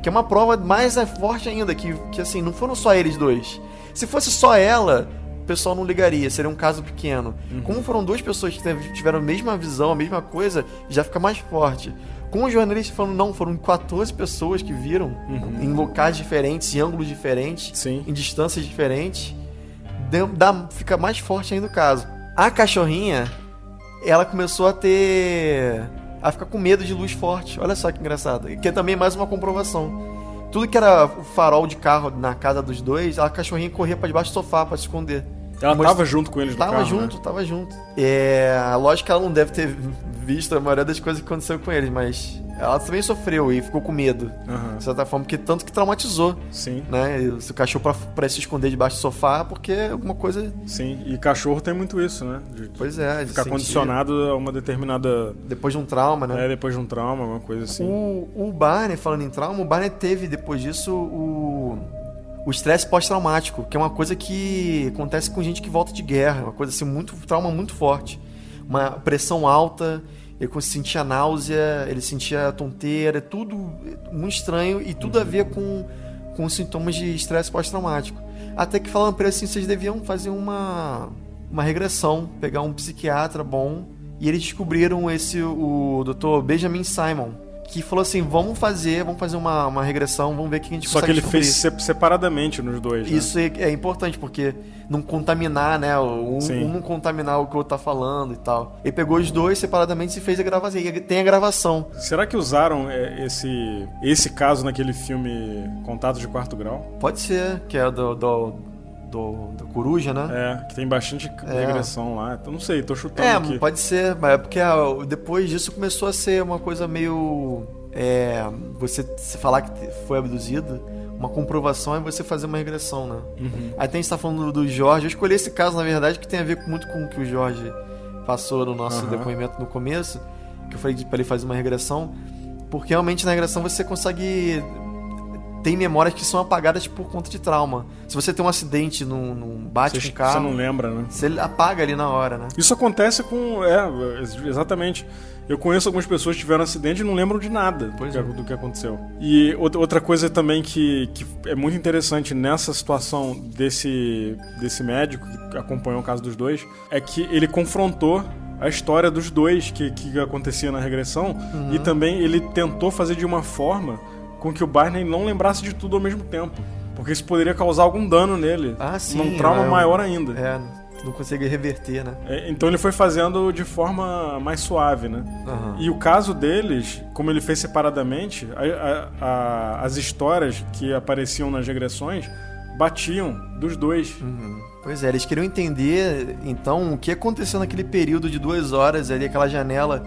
que é uma prova mais forte ainda, que assim, não foram só eles dois. Se fosse só ela, o pessoal não ligaria, seria um caso pequeno. Como foram duas pessoas que tiveram a mesma visão, a mesma coisa, já fica mais forte. Com o jornalista falando, não, foram 14 pessoas que viram, em locais diferentes, em ângulos diferentes, Sim. em distâncias diferentes, fica mais forte ainda o caso. A cachorrinha, ela começou a ficar com medo de luz forte. Olha só que engraçado. Que é também mais uma comprovação. Tudo que era o farol de carro na casa dos dois, a cachorrinha corria pra debaixo do sofá pra se esconder. Ela tava junto com eles no carro, Tava junto. Lógico que ela não deve ter visto a maioria das coisas que aconteceu com eles, mas ela também sofreu e ficou com medo. Aham. De certa forma, porque tanto que traumatizou. Sim, Né? E o cachorro pra se esconder debaixo do sofá porque alguma coisa. sim. E cachorro tem muito isso, né? De Pois é, de ficar sentir- condicionado a uma determinada... Depois de um trauma, né? depois de um trauma, alguma coisa assim. O Barney, falando em trauma, o Barney teve depois disso o estresse pós-traumático, que é uma coisa que acontece com gente que volta de guerra, uma coisa assim, trauma muito forte. Uma pressão alta, ele sentia náusea, ele sentia tonteira, tudo muito estranho e tudo a ver com sintomas de estresse pós-traumático. Até que falando pra ele assim, vocês deviam fazer uma regressão, pegar um psiquiatra bom, e eles descobriram o Dr. Benjamin Simon, que falou assim, vamos fazer uma regressão, vamos ver o que a gente Só que consegue ele fez descobrir. separadamente nos dois, né? Isso é importante, porque não contaminar, né? Sim. Um não contaminar o que o outro tá falando e tal. Ele pegou os dois separadamente e fez a gravação. E tem a gravação. Será que usaram esse caso naquele filme Contato de Quarto Grau? Pode ser, que é do Coruja, né? Que tem bastante regressão lá. Então não sei, tô chutando aqui. Pode ser, mas é porque depois disso começou a ser uma coisa meio... você se falar que foi abduzido, uma comprovação é você fazer uma regressão, né? Uhum. Aí a gente tá falando do Jorge. Eu escolhi esse caso, na verdade, que tem a ver muito com o que o Jorge passou no nosso depoimento no começo, que eu falei pra ele fazer uma regressão, porque realmente na regressão você consegue... Tem memórias que são apagadas por conta de trauma. Se você tem um acidente num bate com carro... Você não lembra, né? Você apaga ali na hora, né? Isso acontece com... exatamente. Eu conheço algumas pessoas que tiveram acidente e não lembram de nada do que aconteceu. E outra coisa também que é muito interessante nessa situação desse médico que acompanhou o caso dos dois, é que ele confrontou a história dos dois que acontecia na regressão, e também ele tentou fazer de uma forma com que o Barney não lembrasse de tudo ao mesmo tempo. Porque isso poderia causar algum dano nele. Ah, sim. Um trauma maior ainda. Não consegue reverter, né? Então ele foi fazendo de forma mais suave, né? Uhum. E o caso deles, como ele fez separadamente, as histórias que apareciam nas regressões batiam dos dois. Uhum. Pois é, eles queriam entender, então, o que aconteceu naquele período de 2 horas ali, aquela janela.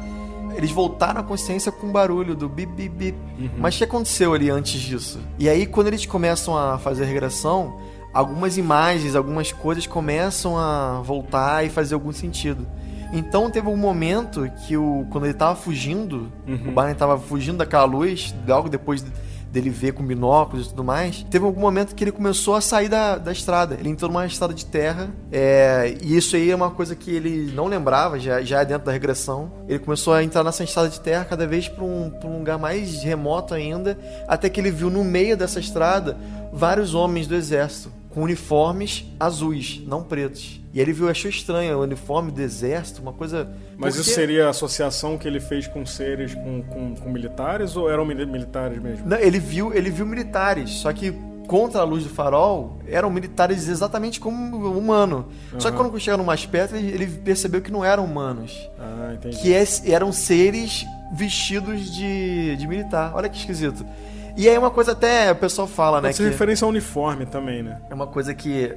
Eles voltaram à consciência com o barulho do bip, bip, bip. Uhum. Mas o que aconteceu ali antes disso? E aí, quando eles começam a fazer a regressão, algumas imagens, algumas coisas começam a voltar e fazer algum sentido. Então, teve um momento que quando ele tava fugindo, o Barney tava fugindo daquela luz, logo depois dele ver com binóculos e tudo mais, teve algum momento que ele começou a sair da estrada. Ele entrou numa estrada de terra, e isso aí é uma coisa que ele não lembrava, já é dentro da regressão. Ele começou a entrar nessa estrada de terra cada vez para um lugar mais remoto ainda, até que ele viu no meio dessa estrada vários homens do exército, com uniformes azuis, não pretos. E ele achou estranho o uniforme do exército, uma coisa... Mas isso seria a associação que ele fez com seres, com militares, ou eram militares mesmo? Não, ele viu militares, só que contra a luz do farol, eram militares exatamente como humano. Só que quando chegaram mais perto, ele percebeu que não eram humanos. Ah, entendi. Que eram seres vestidos de militar. Olha que esquisito. E aí uma coisa até o pessoal fala, né? Pode ser referência ao uniforme também, né? É uma coisa que...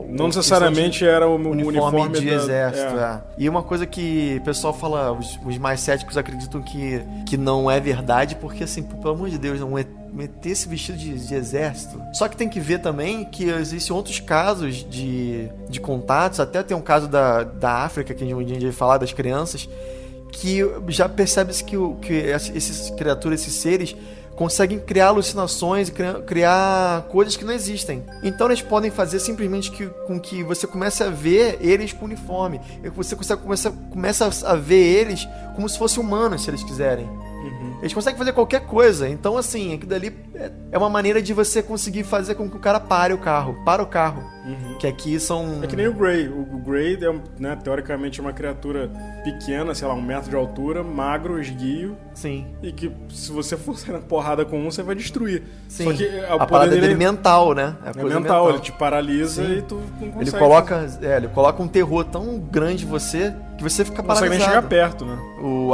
Não necessariamente era o uniforme de da... exército, E uma coisa que o pessoal fala, os mais céticos acreditam que não é verdade, porque assim, pelo amor de Deus, não meter esse vestido de exército. Só que tem que ver também que existem outros casos de contatos, até tem um caso da África, que a gente vai falar, das crianças, que já percebe-se que essas criaturas, esses seres, conseguem criar alucinações e criar coisas que não existem. Então eles podem fazer simplesmente com que você comece a ver eles com uniforme. E você começa a ver eles como se fossem humanos, se eles quiserem. Eles conseguem fazer qualquer coisa. Então, assim, aquilo dali é uma maneira de você conseguir fazer com que o cara pare o carro. Para o carro. Que aqui são... É que nem o Grey. O Grey, né, teoricamente, é uma criatura pequena, sei lá, 1 metro de altura, magro, esguio. Sim. E que se você for sair na porrada com você vai destruir. Sim. Só que a parada dele é mental, né? É mental, ele te paralisa. Sim. E tu não consegue. Ele coloca um terror tão grande em você que você fica paralisado. Não consegue nem chegar perto, né?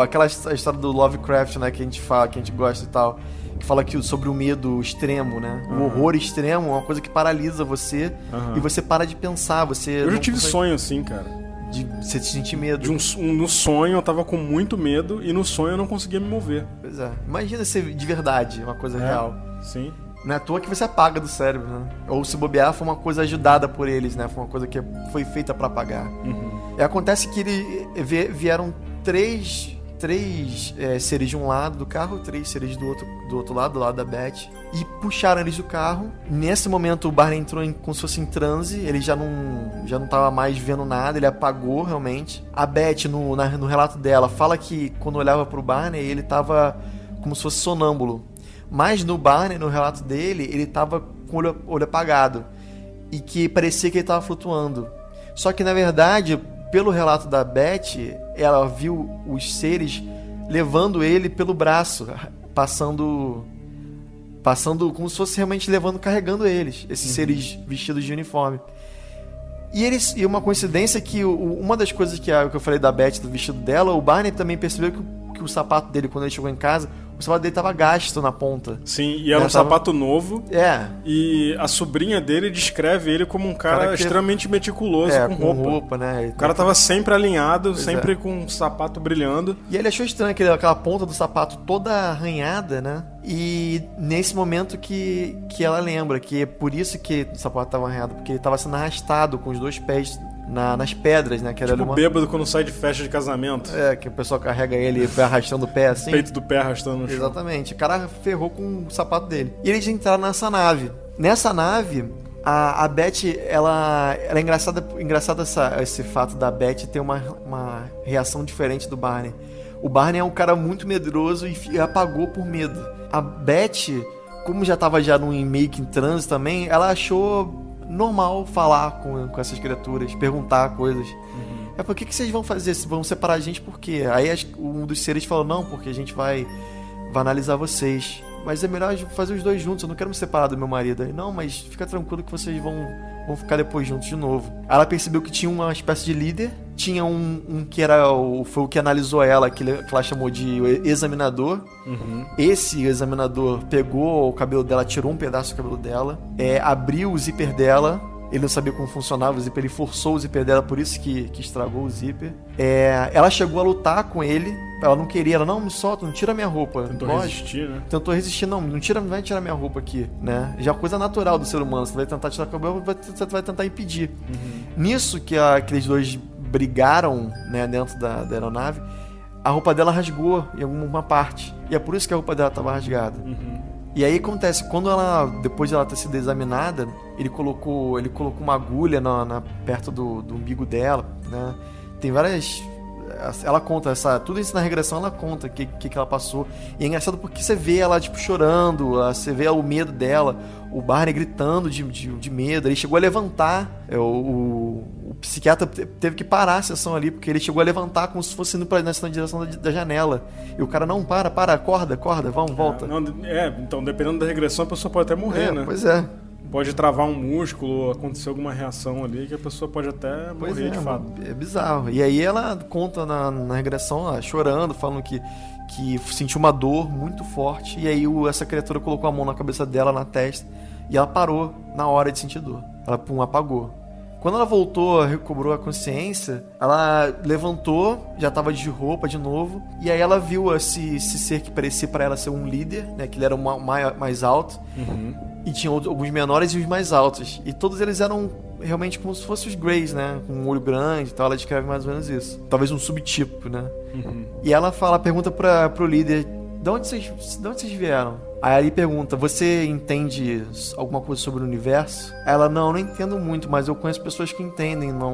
Aquela história do Lovecraft, né, que a gente fala, que a gente gosta e tal, que fala sobre o medo extremo, né? O horror extremo é uma coisa que paralisa você e você para de pensar, Eu já tive sonho assim, cara. De você sentir medo. No sonho eu tava com muito medo e no sonho eu não conseguia me mover. Pois é. Imagina ser de verdade, uma coisa real. Sim. Não é à toa que você apaga do cérebro, né? Ou se bobear, foi uma coisa ajudada por eles, né? Foi uma coisa que foi feita pra apagar. E acontece que vieram três seres de um lado do carro, 3 seres do outro lado, do lado da Beth, e puxaram eles do carro. Nesse momento o Barney entrou como se fosse em transe, ele já não tava mais vendo nada, ele apagou realmente. A Beth, no relato dela, fala que quando olhava pro Barney, ele tava como se fosse sonâmbulo. Mas no Barney, no relato dele, ele tava com o olho apagado. E que parecia que ele tava flutuando. Só que, na verdade, pelo relato da Beth, ela viu os seres levando ele pelo braço, passando como se fosse realmente carregando eles, esses seres vestidos de uniforme. E uma coincidência que uma das coisas que eu falei da Beth, do vestido dela, o Barney também percebeu que o sapato dele, quando ele chegou em casa, o sapato dele tava gasto na ponta. Sim, e era um sapato novo. É. E a sobrinha dele descreve ele como um cara extremamente meticuloso com roupa. Né? O cara tava sempre alinhado, sempre com um sapato brilhando. E ele achou estranho aquela ponta do sapato toda arranhada, né? E nesse momento que ela lembra que é por isso que o sapato tava arranhado, porque ele tava sendo arrastado com os 2 pés nas pedras, né? Que era tipo bêbado quando sai de festa de casamento. É, que o pessoal carrega ele arrastando o pé assim. Peito do pé arrastando no chão. Exatamente. O cara ferrou com o sapato dele. E eles entraram nessa nave. Nessa nave, a Beth, ela é engraçado esse fato da Beth ter uma reação diferente do Barney. O Barney é um cara muito medroso e apagou por medo. A Beth, como já tava meio que em transe também, ela achou normal falar com essas criaturas, perguntar coisas. Por que vocês vão fazer? Vão separar a gente por quê? Aí um dos seres falou, não, porque a gente vai analisar vocês. Mas é melhor fazer os 2 juntos, eu não quero me separar do meu marido. Aí, não, mas fica tranquilo que vocês vão ficar depois juntos de novo. Ela percebeu que tinha uma espécie de líder, tinha um que foi o que analisou ela, que ela chamou de examinador. Esse examinador pegou o cabelo dela, tirou um pedaço do cabelo dela, abriu o zíper dela. Ele não sabia como funcionava o zíper, ele forçou o zíper dela, por isso que estragou o zíper. Ela chegou a lutar com ele, ela não queria, ela, não, me solta, não tira minha roupa. Tentou resistir, né? Tentou resistir, não vai tirar minha roupa aqui, né? Já é coisa natural do ser humano, você vai tentar tirar o cabelo, você vai tentar impedir. Nisso que aqueles 2 brigaram, né, dentro da aeronave, a roupa dela rasgou em alguma parte, e é por isso que a roupa dela estava rasgada. E aí acontece, depois de ela ter sido examinada, ele colocou uma agulha perto do umbigo dela, né? Tem várias... Ela conta, tudo isso na regressão ela conta o que ela passou. E é engraçado porque você vê ela, tipo, chorando, você vê o medo dela, o Barney gritando de medo. Ele chegou a levantar, o psiquiatra teve que parar a sessão ali, porque ele chegou a levantar como se fosse indo na direção da janela. E o cara, não, para, acorda, volta. Então, dependendo da regressão, a pessoa pode até morrer, né? Pois é. Pode travar um músculo, acontecer alguma reação ali que a pessoa pode até morrer de fato. É bizarro. E aí ela conta na regressão, chorando, falando que sentiu uma dor muito forte. E aí essa criatura colocou a mão na cabeça dela, na testa, e ela parou na hora de sentir dor. Ela apagou. Quando ela voltou, recobrou a consciência, ela levantou, já estava de roupa de novo, e aí ela viu esse ser que parecia para ela ser um líder, né? Que ele era mais alto. E tinha alguns menores e os mais altos. E todos eles eram realmente como se fossem os Greys, né? Com um olho grande e tal. Ela descreve mais ou menos isso. Talvez um subtipo, né? E ela pergunta pro líder, de onde vocês vieram? Aí ele pergunta, você entende alguma coisa sobre o universo? Ela, não entendo muito, mas eu conheço pessoas que entendem. De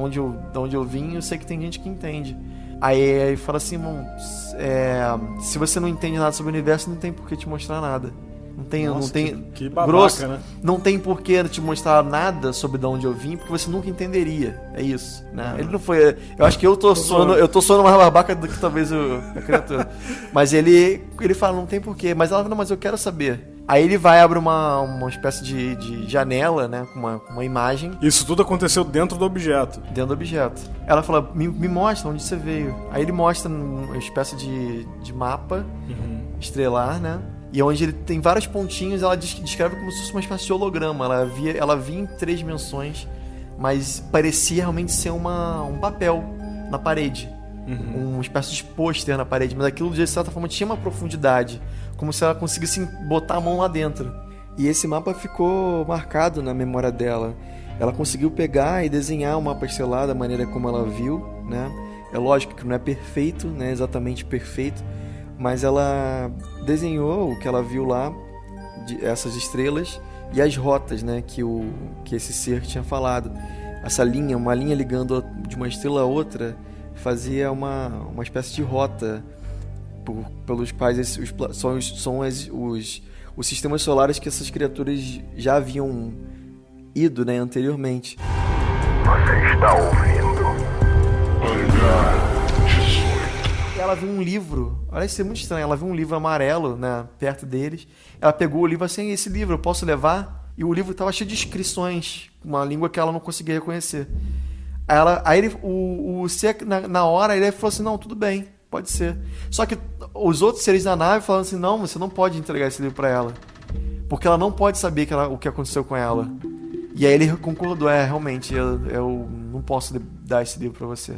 onde eu vim, eu sei que tem gente que entende. Aí ele fala assim, irmão, se você não entende nada sobre o universo, não tem por que te mostrar nada. Não tem que babaca, grosso, né? Não tem por que te mostrar nada sobre de onde eu vim, porque você nunca entenderia. É isso, né? Ele não foi... Eu acho que eu tô soando mais babaca do que talvez a criatura. Mas ele fala, não tem por quê. Mas ela fala, não, mas eu quero saber. Aí ele abre uma espécie de janela, né? Com uma imagem. Isso tudo aconteceu dentro do objeto. Dentro do objeto. Ela fala, me mostra onde você veio. Aí ele mostra uma espécie de mapa estrelar, né? E onde ele tem vários pontinhos, ela descreve como se fosse uma espécie de holograma. Ela via em 3 dimensões, mas parecia realmente ser um papel. na parede. Uma espécie de pôster na parede, mas aquilo de certa forma tinha uma profundidade, como se ela conseguisse botar a mão lá dentro. E esse mapa ficou marcado na memória dela. Ela conseguiu pegar e desenhar o mapa estelar da maneira como ela viu, né? É lógico que não é perfeito, né? Exatamente perfeito, mas ela desenhou o que ela viu lá, essas estrelas e as rotas, né? Que esse ser tinha falado. Essa linha, uma linha ligando de uma estrela a outra, fazia uma espécie de rota pelos quais os sistemas solares que essas criaturas já haviam ido, né, anteriormente. Você está ouvindo? Ela viu um livro, olha, isso é muito estranho, ela viu um livro amarelo, né, perto deles. Ela pegou o livro assim, esse livro eu posso levar? E o livro estava cheio de inscrições, uma língua que ela não conseguia reconhecer. O ser, na hora, ele falou assim, não, tudo bem, pode ser. Só que os outros seres da nave falaram assim, não, você não pode entregar esse livro para ela, porque ela não pode saber o que aconteceu com ela. E aí ele concordou, realmente, eu não posso dar esse livro para você.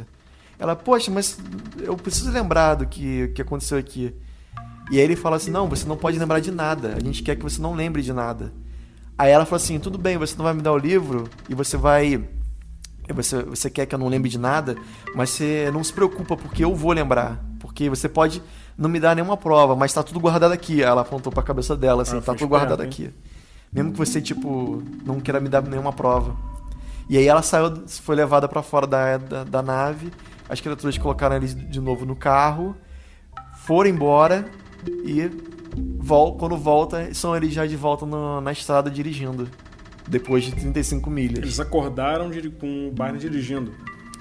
Ela, poxa, mas eu preciso lembrar do que aconteceu aqui. E aí ele fala assim, não, você não pode lembrar de nada, a gente quer que você não lembre de nada. Aí ela falou assim, tudo bem, você não vai me dar o livro e você quer que eu não lembre de nada, mas você não se preocupa, porque eu vou lembrar. Porque você pode não me dar nenhuma prova, mas tá tudo guardado aqui. Ela apontou pra cabeça dela, assim, tá tudo guardado aqui. Mesmo que você, não queira me dar nenhuma prova. E aí ela foi levada pra fora da nave, as criaturas colocaram eles de novo no carro, foram embora e quando volta, são eles já de volta na estrada dirigindo. Depois de 35 milhas. Eles acordaram com o Barney dirigindo.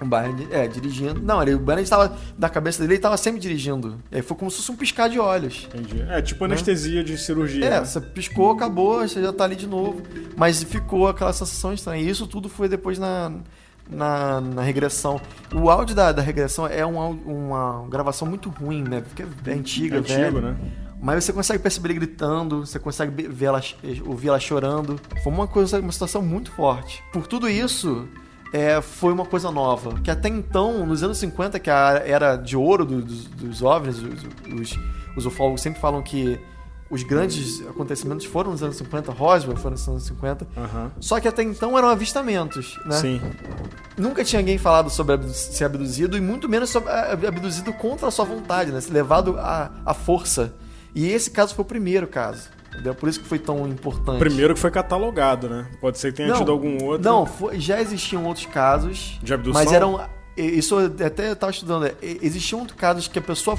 O Barney, dirigindo. Não, o Barney estava, na cabeça dele, ele estava sempre dirigindo. Aí foi como se fosse um piscar de olhos. Entendi. Tipo anestesia de cirurgia. Né? Você piscou, acabou, você já tá ali de novo. Mas ficou aquela sensação estranha. E isso tudo foi depois na regressão. O áudio da regressão é uma gravação muito ruim, né? Porque é antiga, velho. Né? Mas você consegue perceber ele gritando, você consegue ouvir ela chorando. Foi uma situação muito forte. Por tudo isso, foi uma coisa nova. Que até então, nos anos 50, que a era de ouro dos OVNIs, os ufólogos sempre falam que os grandes acontecimentos foram nos anos 50, Roswell foram nos anos 50. Uhum. Só que até então eram avistamentos, né? Sim. Nunca tinha ninguém falado sobre ser abduzido, e muito menos sobre abduzido contra a sua vontade, né? Ser levado à força. E esse caso foi o primeiro caso. Entendeu? Por isso que foi tão importante. Primeiro que foi catalogado, né? Pode ser que tenha tido algum outro. Não, já existiam outros casos. De abdução? Mas eram... Isso até eu estava estudando. Existiam casos que a pessoa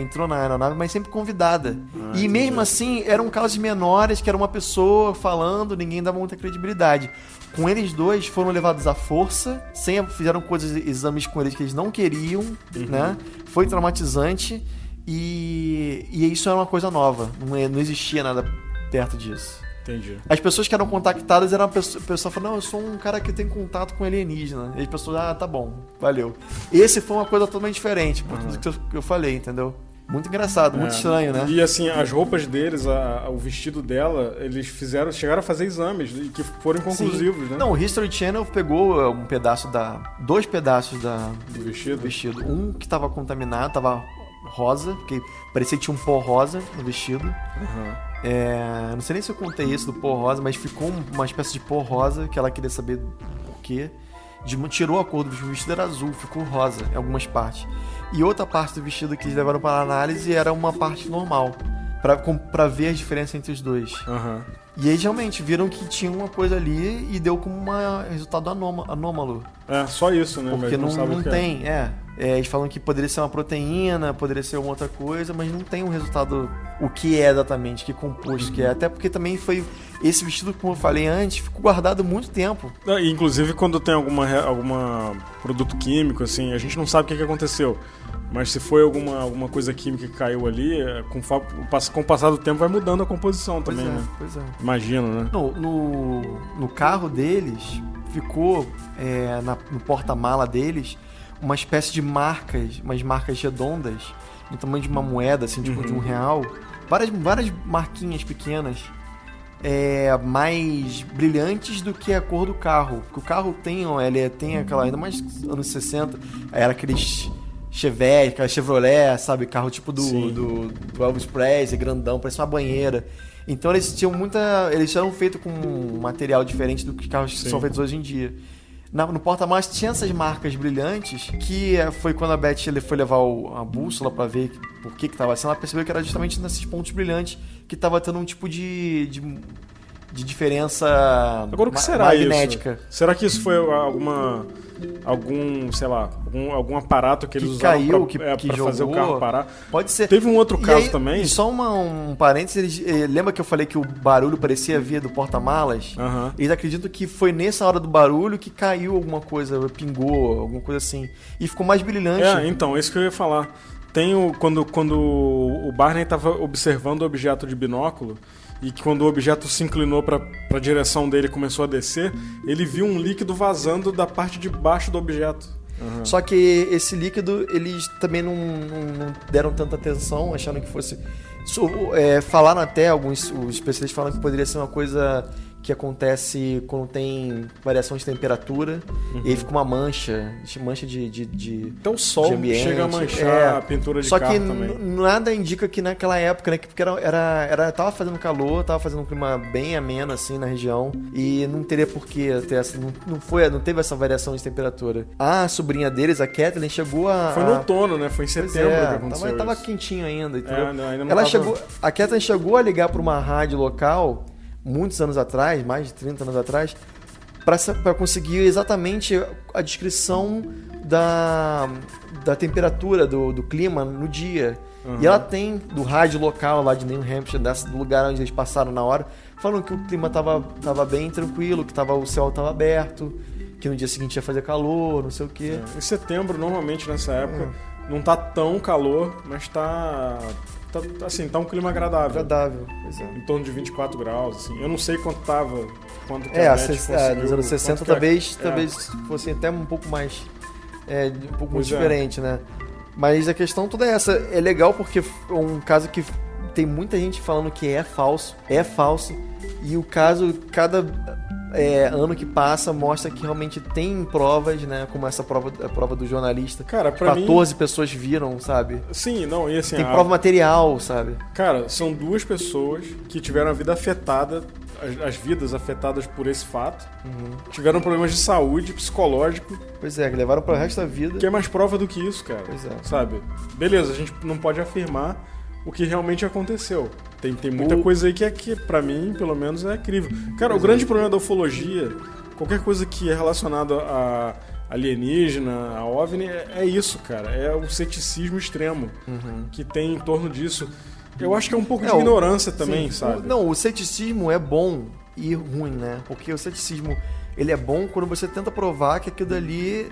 entrou na aeronave, mas sempre convidada. E mesmo assim, eram casos menores, que era uma pessoa falando, ninguém dava muita credibilidade. Com eles dois, foram levados à força, fizeram exames com eles que eles não queriam, né? Foi traumatizante. E isso era uma coisa nova, não existia nada perto disso. Entendi. As pessoas que eram contactadas eram a pessoa falando, não, eu sou um cara que tem contato com alienígena. E as pessoas, tá bom, valeu. Esse foi uma coisa totalmente diferente, por tudo que eu falei, entendeu? Muito engraçado, muito estranho, né? E assim, as roupas deles, o vestido dela, eles chegaram a fazer exames que foram inconclusivos, né? Não, o History Channel pegou dois pedaços do vestido. Um que estava contaminado, tava rosa, porque parecia que tinha um pó rosa no vestido. Não sei nem se eu contei isso do pó rosa, mas ficou uma espécie de pó rosa, que ela queria saber por quê. Tirou a cor do vestido, o vestido era azul, ficou rosa em algumas partes. E outra parte do vestido que eles levaram para a análise era uma parte normal, pra ver a diferença entre os dois. E eles realmente viram que tinha uma coisa ali e deu como um resultado anômalo. Só isso, né? Porque mas não tem, eles falam que poderia ser uma proteína, poderia ser uma outra coisa, mas não tem um resultado, o que é exatamente, que composto que é. Até porque também foi esse vestido, como eu falei antes, ficou guardado muito tempo. Inclusive quando tem algum produto químico, assim, a gente não sabe o que aconteceu. Mas se foi alguma coisa química que caiu ali, com o passar do tempo vai mudando a composição também, né? Pois é. Imagino, né? No carro deles, ficou no porta-mala deles uma espécie de umas marcas redondas, no tamanho de uma moeda, assim, tipo de R$1. Várias marquinhas pequenas. mais brilhantes do que a cor do carro. Porque o carro tem aquela, ainda mais anos 60, era aqueles Chevette, aquela Chevrolet, sabe? Carro tipo do Elvis Presley, grandão, parece uma banheira. Então eles eram feitos com um material diferente do que carros que são feitos hoje em dia. No porta-malas tinha essas marcas brilhantes, que foi quando a Beth foi levar a bússola pra ver por que tava assim, ela percebeu que era justamente nesses pontos brilhantes que tava tendo um tipo de diferença. Agora o que será magnética. Isso? Será que isso foi algum aparato que eles usaram pra fazer o carro parar? Pode ser. Teve um outro caso também. E só um parênteses, lembra que eu falei que o barulho parecia vir do porta-malas? Uhum. Eles acreditam que foi nessa hora do barulho que caiu alguma coisa, pingou, alguma coisa assim. E ficou mais brilhante. Então, isso que eu ia falar. Quando o Barney estava observando o objeto de binóculo, e que quando o objeto se inclinou para a direção dele e começou a descer, ele viu um líquido vazando da parte de baixo do objeto. Uhum. Só que esse líquido, eles também não deram tanta atenção, achando que fosse... falaram até, os especialistas falam que poderia ser uma coisa que acontece quando tem variação de temperatura, e aí fica uma mancha de então o sol de ambiente. Chega a manchar a pintura de carro também. Só que nada indica que naquela época, né, porque tava fazendo calor, tava fazendo um clima bem ameno assim na região, e não teria por que ter não teve essa variação de temperatura. A sobrinha deles, a Kathleen, chegou Foi no outono, né? Foi em setembro que aconteceu tava isso. quentinho ainda, entendeu? Ainda não a Kathleen chegou a ligar para uma rádio local muitos anos atrás, mais de 30 anos atrás, para conseguir exatamente a descrição da temperatura, do clima no dia. Uhum. E ela tem do rádio local lá de New Hampshire, do lugar onde eles passaram na hora, falando que o clima tava bem tranquilo, que o céu estava aberto, que no dia seguinte ia fazer calor, não sei o quê. Em setembro, normalmente nessa época, não tá tão calor, mas tá um clima agradável. Pois é. Em torno de 24 graus, assim. Eu não sei quanto que a Beth conseguiu. Nos anos 60 talvez fosse até um pouco mais... um pouco muito diferente, né? Mas a questão toda é essa. É legal porque é um caso que tem muita gente falando que é falso. E o caso, cada ano que passa, mostra que realmente tem provas, né? Como a prova do jornalista. Cara, pra 14 pessoas viram, sabe? Sim, não, e assim... Tem prova material, sabe? Cara, são 2 pessoas que tiveram a vida afetada, as vidas afetadas por esse fato. Uhum. Tiveram problemas de saúde, psicológico. Pois é, que levaram pro resto da vida. Que é mais prova do que isso, cara. Pois é. Sabe? Beleza, a gente não pode afirmar o que realmente aconteceu. Tem muita coisa aí que pra mim, pelo menos, é incrível. Cara, o grande problema da ufologia, qualquer coisa que é relacionada a alienígena, a OVNI, é isso, cara. É o ceticismo extremo que tem em torno disso. Eu acho que é um pouco de ignorância também, sabe? O ceticismo é bom e ruim, né? Porque o ceticismo, ele é bom quando você tenta provar que aquilo dali...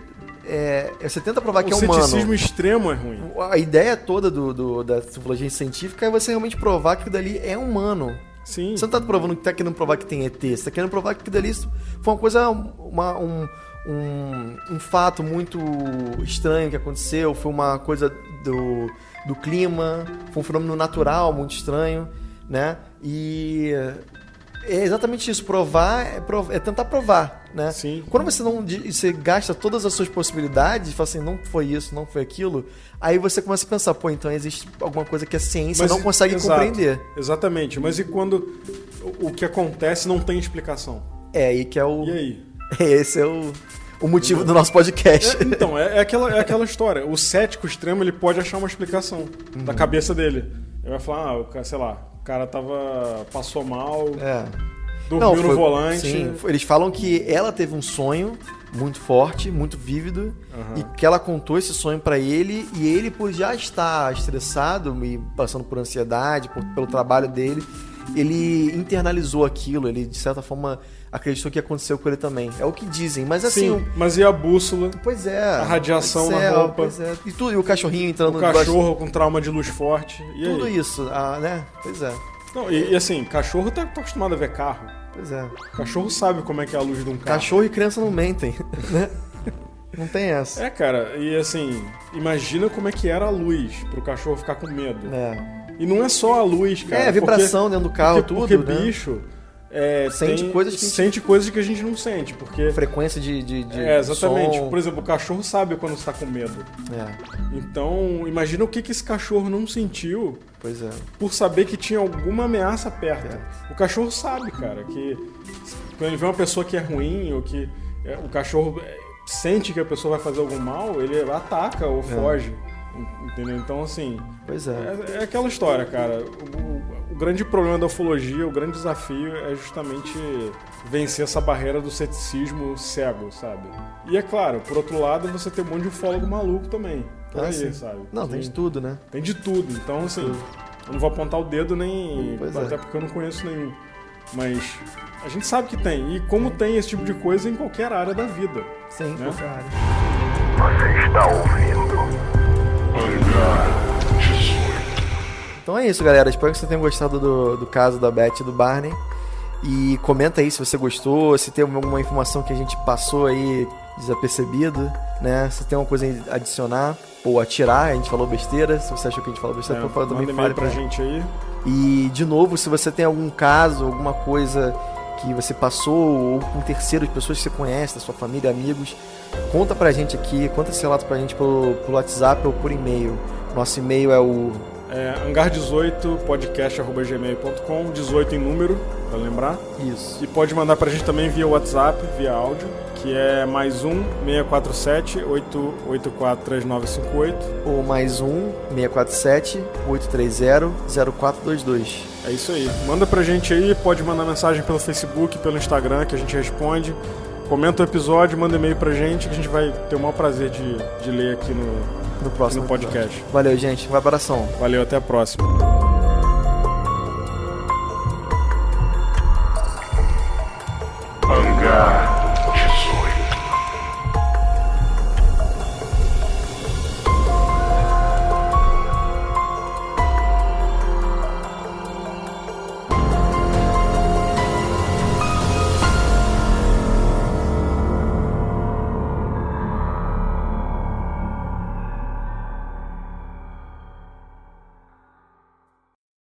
você tenta provar que é humano. O ceticismo extremo é ruim. A ideia toda da ufologia científica é você realmente provar que aquilo dali é humano. Sim. Você não tá querendo provar que tem ET, você tá querendo provar que aquilo dali foi uma coisa, um fato muito estranho que aconteceu, foi uma coisa do clima, foi um fenômeno natural muito estranho, né? E é exatamente isso, provar é tentar provar, né? Sim. Quando você gasta todas as suas possibilidades e fala assim, não foi isso, não foi aquilo, aí você começa a pensar, então existe alguma coisa que a ciência não consegue compreender. Exatamente, mas e quando o que acontece não tem explicação? E que é o... E aí? Esse é o motivo do nosso podcast. Então, é aquela história. O cético extremo, ele pode achar uma explicação da cabeça dele. Ele vai falar, o cara passou mal, dormiu no volante. Sim, eles falam que ela teve um sonho muito forte, muito vívido, e que ela contou esse sonho pra ele, e ele, por já estar estressado e passando por ansiedade, pelo trabalho dele, ele internalizou aquilo, ele de certa forma acreditou que aconteceu com ele também. É o que dizem, mas assim... Sim, mas e a bússola? Pois é. A radiação na roupa. Pois é. E o cachorrinho entrando... O cachorro com trauma de luz forte. E tudo aí? isso, né? Pois é. Não, e assim, cachorro tá acostumado a ver carro. Pois é. Cachorro sabe como é que é a luz de um carro. Cachorro e criança não mentem, né? Não tem essa. Cara, e assim, imagina como é que era a luz pro cachorro ficar com medo. E não é só a luz, cara. A vibração dentro do carro, tudo, porque né? bicho, Sente coisas que a gente... sente coisas que a gente não sente, porque... Frequência de exatamente. som. Por exemplo, o cachorro sabe quando está com medo. Então, imagina o que esse cachorro não sentiu Pois é. por saber que tinha alguma ameaça perto. O cachorro sabe, cara, que quando ele vê uma pessoa que é ruim, ou que o cachorro sente que a pessoa vai fazer algum mal, ele ataca ou foge. Entendeu? Então, assim... Pois é. É aquela história, cara. O grande problema da ufologia, o grande desafio é justamente vencer essa barreira do ceticismo cego, sabe? E é claro, por outro lado, você tem um monte de ufólogo maluco também. Por aí, sim. sabe? Não, tem de tudo, né? Tem de tudo. Então, assim, eu não vou apontar o dedo nem... Pois até porque eu não conheço nenhum. Mas a gente sabe que tem. E como tem esse tipo de coisa em qualquer área da vida. Sim, né? qualquer área. Você está ouvindo? Então é isso, galera. Espero que você tenha gostado do caso da Beth e do Barney. E comenta aí se você gostou, se tem alguma informação que a gente passou aí desapercebido, né? Se tem alguma coisa a adicionar ou a tirar, a gente falou besteira. Se você achou que a gente falou besteira, por favor, também fale pra gente aí. E, de novo, se você tem algum caso, alguma coisa que você passou, ou com terceiros, pessoas que você conhece, da sua família, amigos, conta pra gente aqui, conta esse relato pra gente pelo WhatsApp ou por e-mail. Nosso e-mail é o... hangar18podcast@gmail.com, 18 em número, pra lembrar. Isso. E pode mandar pra gente também via WhatsApp, via áudio, que é +1 647 884 3958. Ou +1 647 830 0422. É isso aí. Manda pra gente aí, pode mandar mensagem pelo Facebook, pelo Instagram, que a gente responde. Comenta o episódio, manda e-mail pra gente, que a gente vai ter o maior prazer de ler aqui no próximo podcast. Episódio. Valeu, gente. Um abração. Valeu, até a próxima.